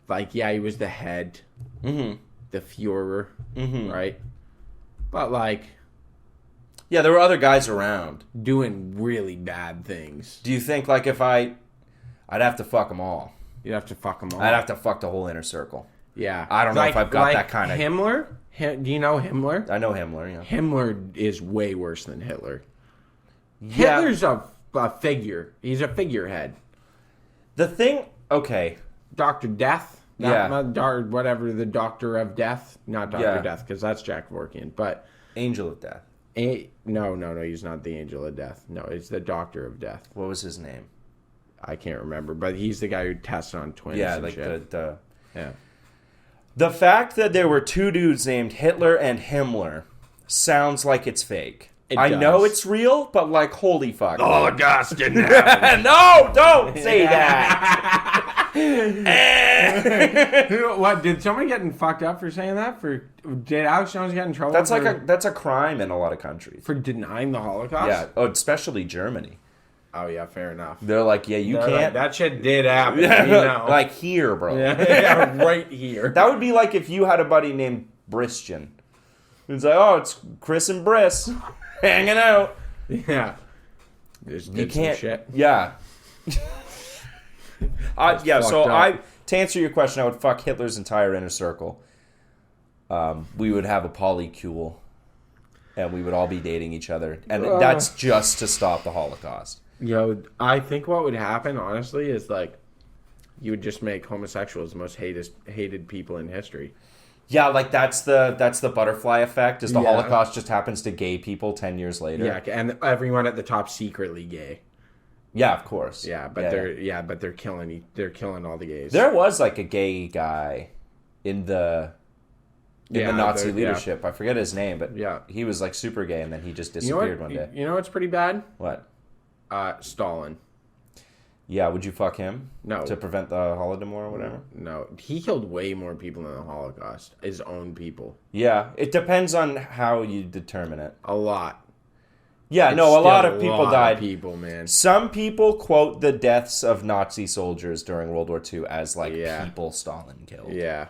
Like, yeah, he was the head. Mm-hmm. The Fuhrer. Mm-hmm. Right? But, like, Yeah, there were other guys around. doing really bad things. Do you think, like, if I'd have to fuck them all. You'd have to fuck them all. I'd have to fuck the whole inner circle. Yeah. I don't know if I've got that kind of... Himmler? Do you know Himmler? I know Himmler, yeah. Himmler is way worse than Hitler. Yeah. Hitler's a figure. He's a figurehead. The thing... Okay. Dr. Death? Yeah. Whatever, the Doctor of Death. Not Dr. Yeah. Death, because that's Jack Vorkian. But, Angel of Death. no, he's not the Angel of Death. No, it's the Doctor of Death. What was his name? I can't remember, but he's the guy who tests on twins Yeah, and like shit. Yeah. The fact that there were two dudes named Hitler and Himmler sounds like it's fake. I does. know it's real, but like, holy fuck. The Holocaust didn't happen. No, don't say that. What, did someone get fucked up for saying that? Did Alex Jones get in trouble That's a crime in a lot of countries. for denying the Holocaust? Yeah, especially Germany. Oh, yeah, fair enough. They're like, yeah, you They're can't. like, that shit did happen. You know. Like here, bro. yeah, right here. That would be like if you had a buddy named Bristian. He's like, oh, it's Chris and Briss hanging out. Yeah. Just You did some can't. shit. Yeah. Yeah. So fucked up. to answer your question, I would fuck Hitler's entire inner circle. We would have a polycule, and we would all be dating each other, and that's just to stop the Holocaust. Yo, I think what would happen, honestly, is like you would just make homosexuals the most hated people in history. Yeah, like that's the butterfly effect. Is the Yeah. Holocaust just happens to gay people 10 years later? Yeah, and everyone at the top secretly gay. Yeah, of course. Yeah, but they're killing all the gays. There was like a gay guy in the Nazi leadership. I forget his name, but Yeah. he was like super gay, and then he just You know disappeared what? one day. You know what's pretty bad? What? Stalin. Yeah, would you fuck him? No. To prevent the Holodomor or whatever? No, he killed way more people in the Holocaust. His own people. Yeah, it depends on how you determine it. A lot. Yeah, no, a lot of people died. People, man. Some people quote the deaths of Nazi soldiers during World War II as like Yeah. people Stalin killed. Yeah.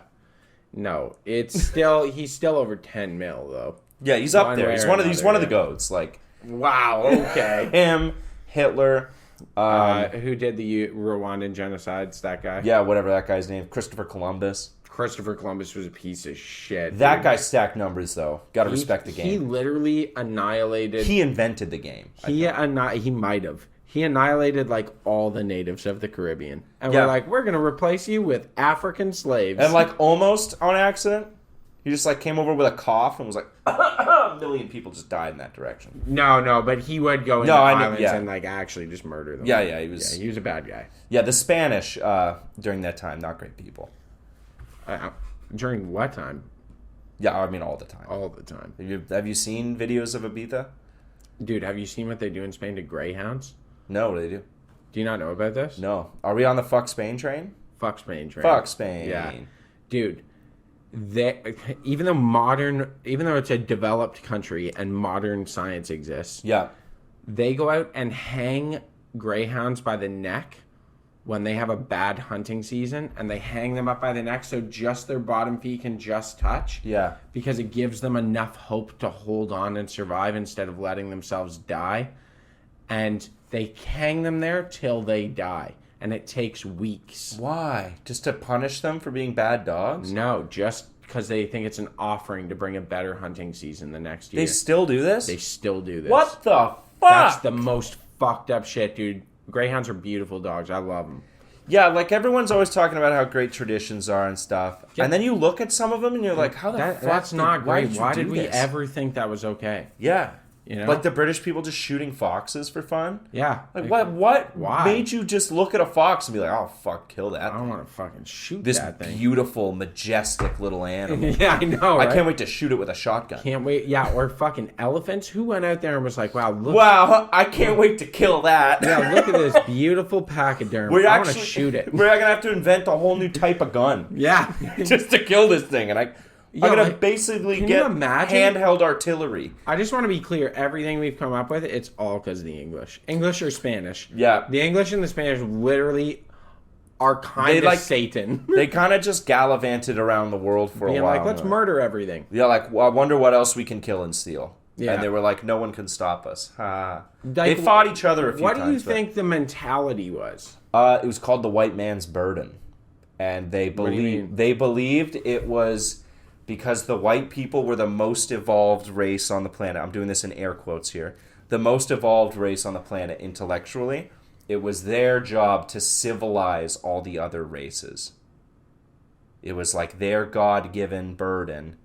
No, it's still he's still over 10 mil though. Yeah, he's up One there. way He's or one of another, the goats. Like Wow. Okay. him, Hitler, Who did the Rwandan genocides? That guy. yeah, whatever that guy's name, Christopher Columbus. Christopher Columbus was a piece of shit. That dude. guy stacked numbers though. Got to respect the He game. literally annihilated. He invented the game. He might have. He annihilated like all the natives of the Caribbean, and Yeah. we're like, we're gonna replace you with African slaves. And like almost on accident, he just like came over with a cough and was like, a million people just died in that direction. no, but he would go into No, I know, islands yeah. and like actually just murder them. Yeah, he was. Yeah, he was a bad guy. Yeah, the Spanish during that time, not great people. During what time? Yeah, I mean all the time. All the time. Have you seen videos of Ibiza? Dude, have you seen what they do in Spain to greyhounds? No, what do they do? Do you not know about this? No. Are we on the fuck Spain train? Fuck Spain, train. Fuck Spain. Yeah. Dude, even though it's a developed country and modern science exists, Yeah. they go out and hang greyhounds by the neck when they have a bad hunting season, and they hang them up by the neck so just their bottom feet can just touch. Yeah. Because it gives them enough hope to hold on and survive instead of letting themselves die. And they hang them there till they die. And it takes weeks. Why? Just to punish them for being bad dogs? No, just because they think it's an offering to bring a better hunting season the next year. They still do this? They still do this. What the fuck? That's the most fucked up shit, dude. Greyhounds are beautiful dogs. I love them. Yeah, like everyone's always talking about how great traditions are and stuff. Yeah. And then you look at some of them and you're like, how the fuck? That's not great. Why did we this? ever think that was okay? Yeah. You know? Like the British people just shooting foxes for fun? Yeah. Like what Why? made you just look at a fox and be like, oh fuck, kill that I thing. don't want to fucking shoot This that thing. beautiful, majestic little animal. Yeah, I know. I Right? can't wait to shoot it with a shotgun. Can't wait. Yeah, or fucking elephants. Who went out there and was like, wow, look. Wow, I can't wait to kill that. Yeah, look at this beautiful pachyderm. We're I want to actually shoot it. We're gonna have to invent a whole new type of gun Yeah. just to kill this thing, and I'm Yeah, gonna like, basically can get you imagine? handheld artillery. I just want to be clear. Everything we've come up with, it's all because of the English. English or Spanish. Yeah. The English and the Spanish literally are kind They of like- Satan. They kind of just gallivanted around the world for a Being while. like, let's murder everything. Yeah, like, well, I wonder what else we can kill and steal. Yeah. And they were like, no one can stop us. Ha. Like, They fought each other a few What times. do you but- think the mentality was? It was called the white man's burden, and they do you mean? believed it was because the white people were the most evolved race on the planet. I'm doing this in air quotes here. The most evolved race on the planet intellectually. It was their job to civilize all the other races. It was like their God-given burden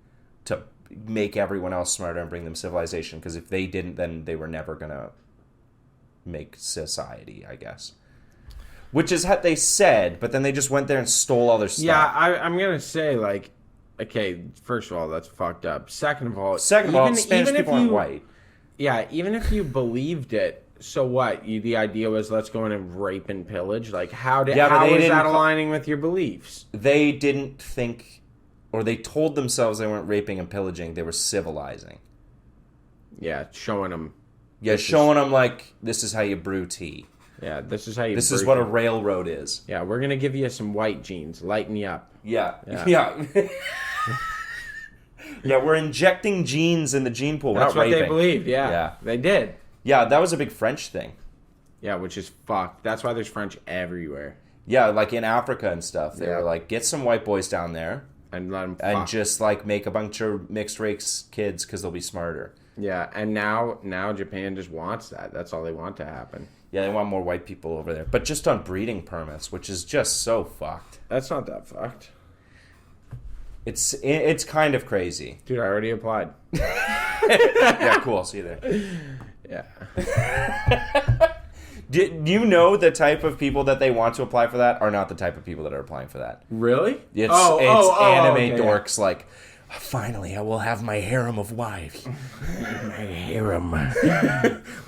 to make everyone else smarter and bring them civilization. Because if they didn't, then they were never gonna make society, I guess. Which is what they said, but then they just went there and stole all their stuff. Yeah, I'm gonna say like, okay, first of all, that's fucked up. Second of all, Spanish if people aren't white. Yeah, even if you believed it, so what? The idea was let's go in and rape and pillage. Like, how Yeah, but how they is didn't that ca- aligning with your beliefs? They didn't think, or they told themselves they weren't raping and pillaging. They were civilizing. Yeah, showing them. Yeah, showing them like this is how you brew tea. Yeah, this is how you. This is brew what a it. railroad is. Yeah, we're gonna give you some white genes, lighten you up. Yeah, Yeah. yeah. Yeah, we're injecting genes in the gene pool. We're That's not what they raping. believed. Yeah. Yeah. They did. Yeah, that was a big French thing. Yeah, which is fucked. That's why there's French everywhere. Yeah, like in Africa and stuff. They Yeah. were like, get some white boys down there And let them and fuck. just like make a bunch of mixed race kids because they'll be smarter. Yeah, and now Japan just wants that. That's all they want to happen. Yeah, they want more white people over there, but just on breeding permits, which is just so fucked. That's not that fucked. It's kind of crazy. Dude, I already applied. Yeah, cool. See you there. Yeah. Do you know the type of people that they want to apply for that are not the type of people that are applying for that? Really? It's anime okay, yeah. dorks like, finally I will have my harem of wives. My harem.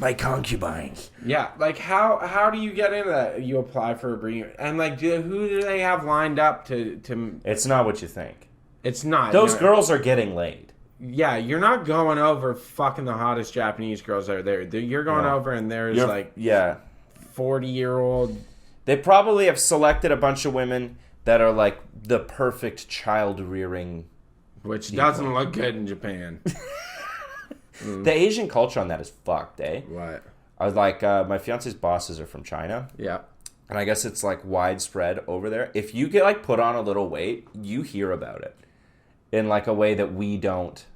My concubines. Yeah, like how do you get into that? You apply for a breeding, and like who do they have lined up to? It's not what you think. It's not Those no. girls are getting laid. Yeah, you're not going over fucking the hottest Japanese girls out there. You're going No. over and there's like Yeah. 40-year-old. They probably have selected a bunch of women that are like the perfect child rearing. Which doesn't look good in Japan. The Asian culture on that is fucked, eh? What? I was like, my fiance's bosses are from China. Yeah. And I guess it's like widespread over there. If you get like put on a little weight, you hear about it in like a way that we don't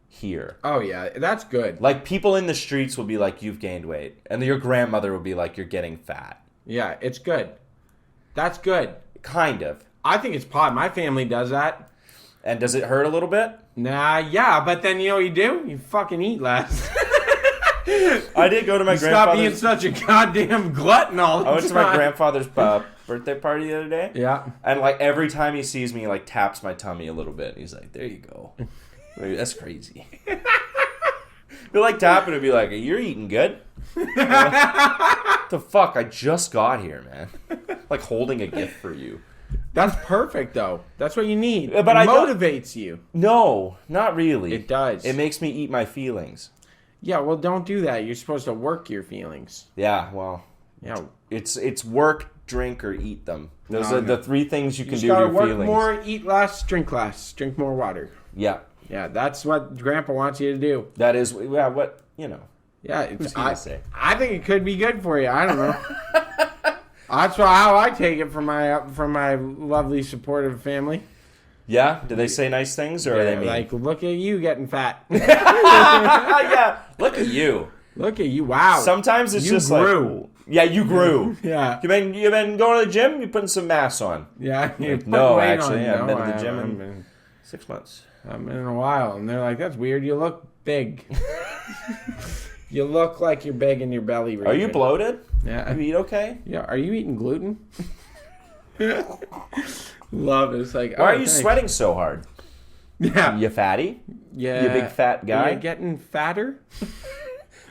hear. Oh yeah, that's good. Like people in the streets will be like, you've gained weight. And your grandmother will be like, you're getting fat. Yeah, it's good. That's good. Kind of. I think it's pot. My family does that. And does it hurt a little bit? Nah, yeah, but then you know what you do? You fucking eat less. I did go to my Stop being grandfather's. such a goddamn glutton all the I went to time. my grandfather's birthday party the other day. Yeah. And like every time he sees me, he like taps my tummy a little bit. And he's like, there you go. Maybe that's crazy. He'll like tap it and be like, you're eating good. What the fuck? I just got here, man. Like holding a gift for you. That's perfect, though. That's what you need. But it I don't- motivates you. No, not really. It does. It makes me eat my feelings. Yeah, well, don't do that. You're supposed to work your feelings. Yeah, well, Yeah. it's work, drink, or eat them. Those No, are no. the three things you You can just do to gotta your work feelings. more, eat less, drink more water. Yeah, Yeah, that's what Grandpa wants you to do. that is. Yeah, what you know. Yeah, Who's he to say? I think it could be good for you. I don't know. That's how I take it from my lovely supportive family. Yeah, do they say nice things or are they mean? Like, look at you getting fat. Yeah, look at you. Look at you! Wow. Sometimes it's You just grew. like, yeah, you grew. Yeah. You've been going to the gym. You putting some mass on. Yeah. you put No, weight actually, on. I haven't been to the I gym haven't in been. 6 months. I haven't been in a while, and they're like, "That's weird. You look big. You look like you're big in your belly." Are you bloated? Yeah. You eat okay? Yeah. Are you eating gluten? Love it. It's like, Why oh, are you thanks. sweating so hard? Yeah. You fatty? Yeah. You big fat guy? You're getting fatter.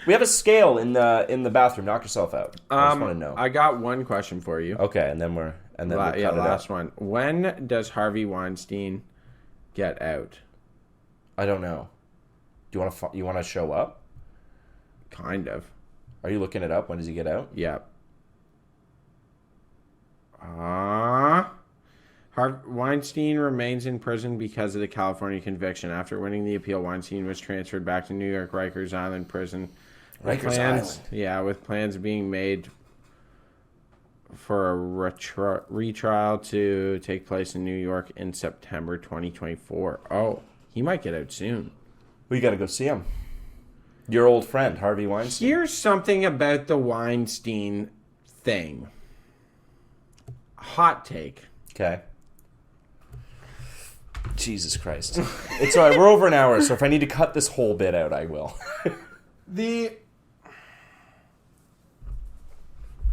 We have a scale in the bathroom. Knock yourself out. I just want to know. I got one question for you. Okay, and then we'll cut it last out. one. When does Harvey Weinstein get out? I don't know. Do you want to show up? Kind of. Are you looking it up? When does he get out? Yep. Weinstein remains in prison because of the California conviction. After winning the appeal, Weinstein was transferred back to New York Rikers Island prison. With Rikers plans, Island. Yeah, with plans being made for a retrial to take place in New York in September 2024. Oh, he might get out soon. We got to go see him. Your old friend, Harvey Weinstein. Here's something about the Weinstein thing. Hot take. Okay. Jesus Christ. It's all right. We're over an hour, so if I need to cut this whole bit out, I will.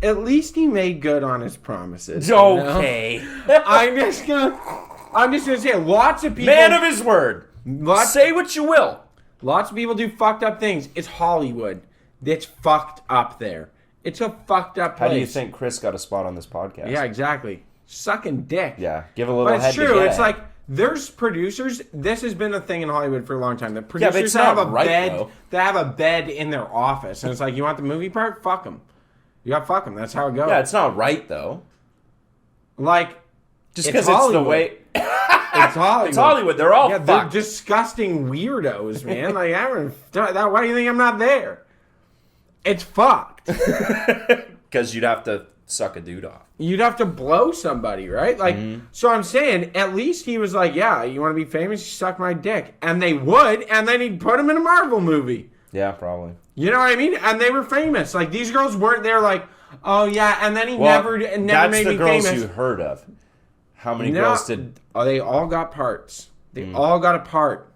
At least he made good on his promises. you know? Okay. I'm just gonna say lots of people Man of his word. lots, Say what you will. lots of people do fucked up things. It's Hollywood. It's fucked up there. It's a fucked up place. How do you think Chris got a spot on this podcast? Yeah, exactly. Sucking dick. Yeah. Give a little But head it's to true. get It's at. like there's producers. This has been a thing in Hollywood for a long time. The but producers it's have not a right, bed. though. They have a bed in their office, and it's like, you want the movie part? Fuck them. You got to fuck them. That's how it goes. Yeah, it's not right though. Like Just It's because it's the Hollywood. way. It's Hollywood. It's Hollywood. They're all Yeah, they're fucked. disgusting weirdos, man. Like, why do you think I'm not there? It's fucked. Because you'd have to suck a dude off. You'd have to blow somebody, right? Like, so I'm saying, at least he was like, yeah, you want to be famous? You suck my dick. And they would, and then he'd put him in a Marvel movie. Yeah, probably. You know what I mean? And they were famous. Like, these girls weren't there like, oh, yeah, and then he never made me famous. That's the girls you heard of. How many girls did... Oh, they all got parts. They all got a part.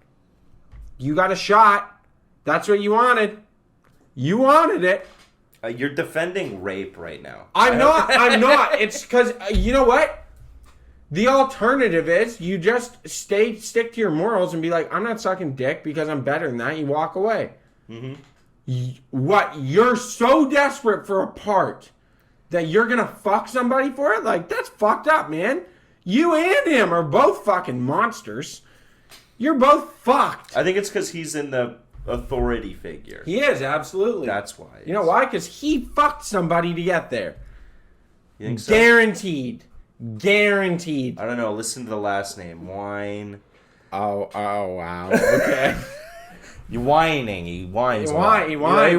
You got a shot. That's what you wanted. You wanted it. You're defending rape right now. I'm not. It's because, you know what? The alternative is you just stick to your morals and be like, I'm not sucking dick because I'm better than that. You walk away. What? You're so desperate for a part that you're going to fuck somebody for it? Like, that's fucked up, man. You and him are both fucking monsters. You're both fucked. I think it's because he's in the authority figure. He is, absolutely. That's why. You know why? Because he fucked somebody to get there. You think so? Guaranteed. Guaranteed. I don't know. Listen to the last name. Wine. Oh, wow. Okay. You're whining. He whines. He a lot.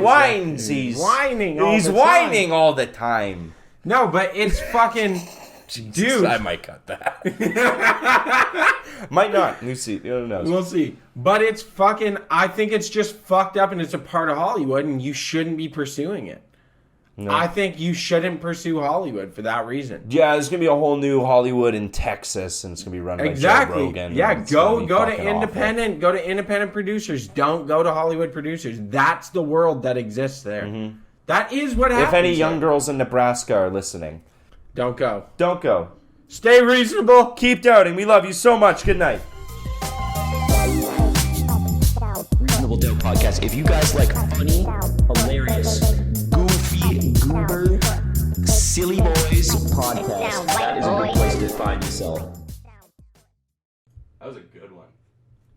whines. He's whining all He's the whining time. all the time. No, but it's fucking... Dude. I might cut that. Might not. We'll see. Who knows? We'll see. But it's fucking... I think it's just fucked up and it's a part of Hollywood and you shouldn't be pursuing it. No. I think you shouldn't pursue Hollywood for that reason. Yeah, there's going to be a whole new Hollywood in Texas and it's going to be run by Joe Rogan. Yeah, go to independent. Go to independent producers. Don't go to Hollywood producers. That's the world that exists there. Mm-hmm. That is what happens. If any young girls in Nebraska are listening, don't go. Don't go. Stay reasonable. Keep doubting. We love you so much. Good night. Reasonable Doubt Podcast. If you guys like funny, hilarious, goofy, goober, silly boys podcast, that is a good place to find yourself.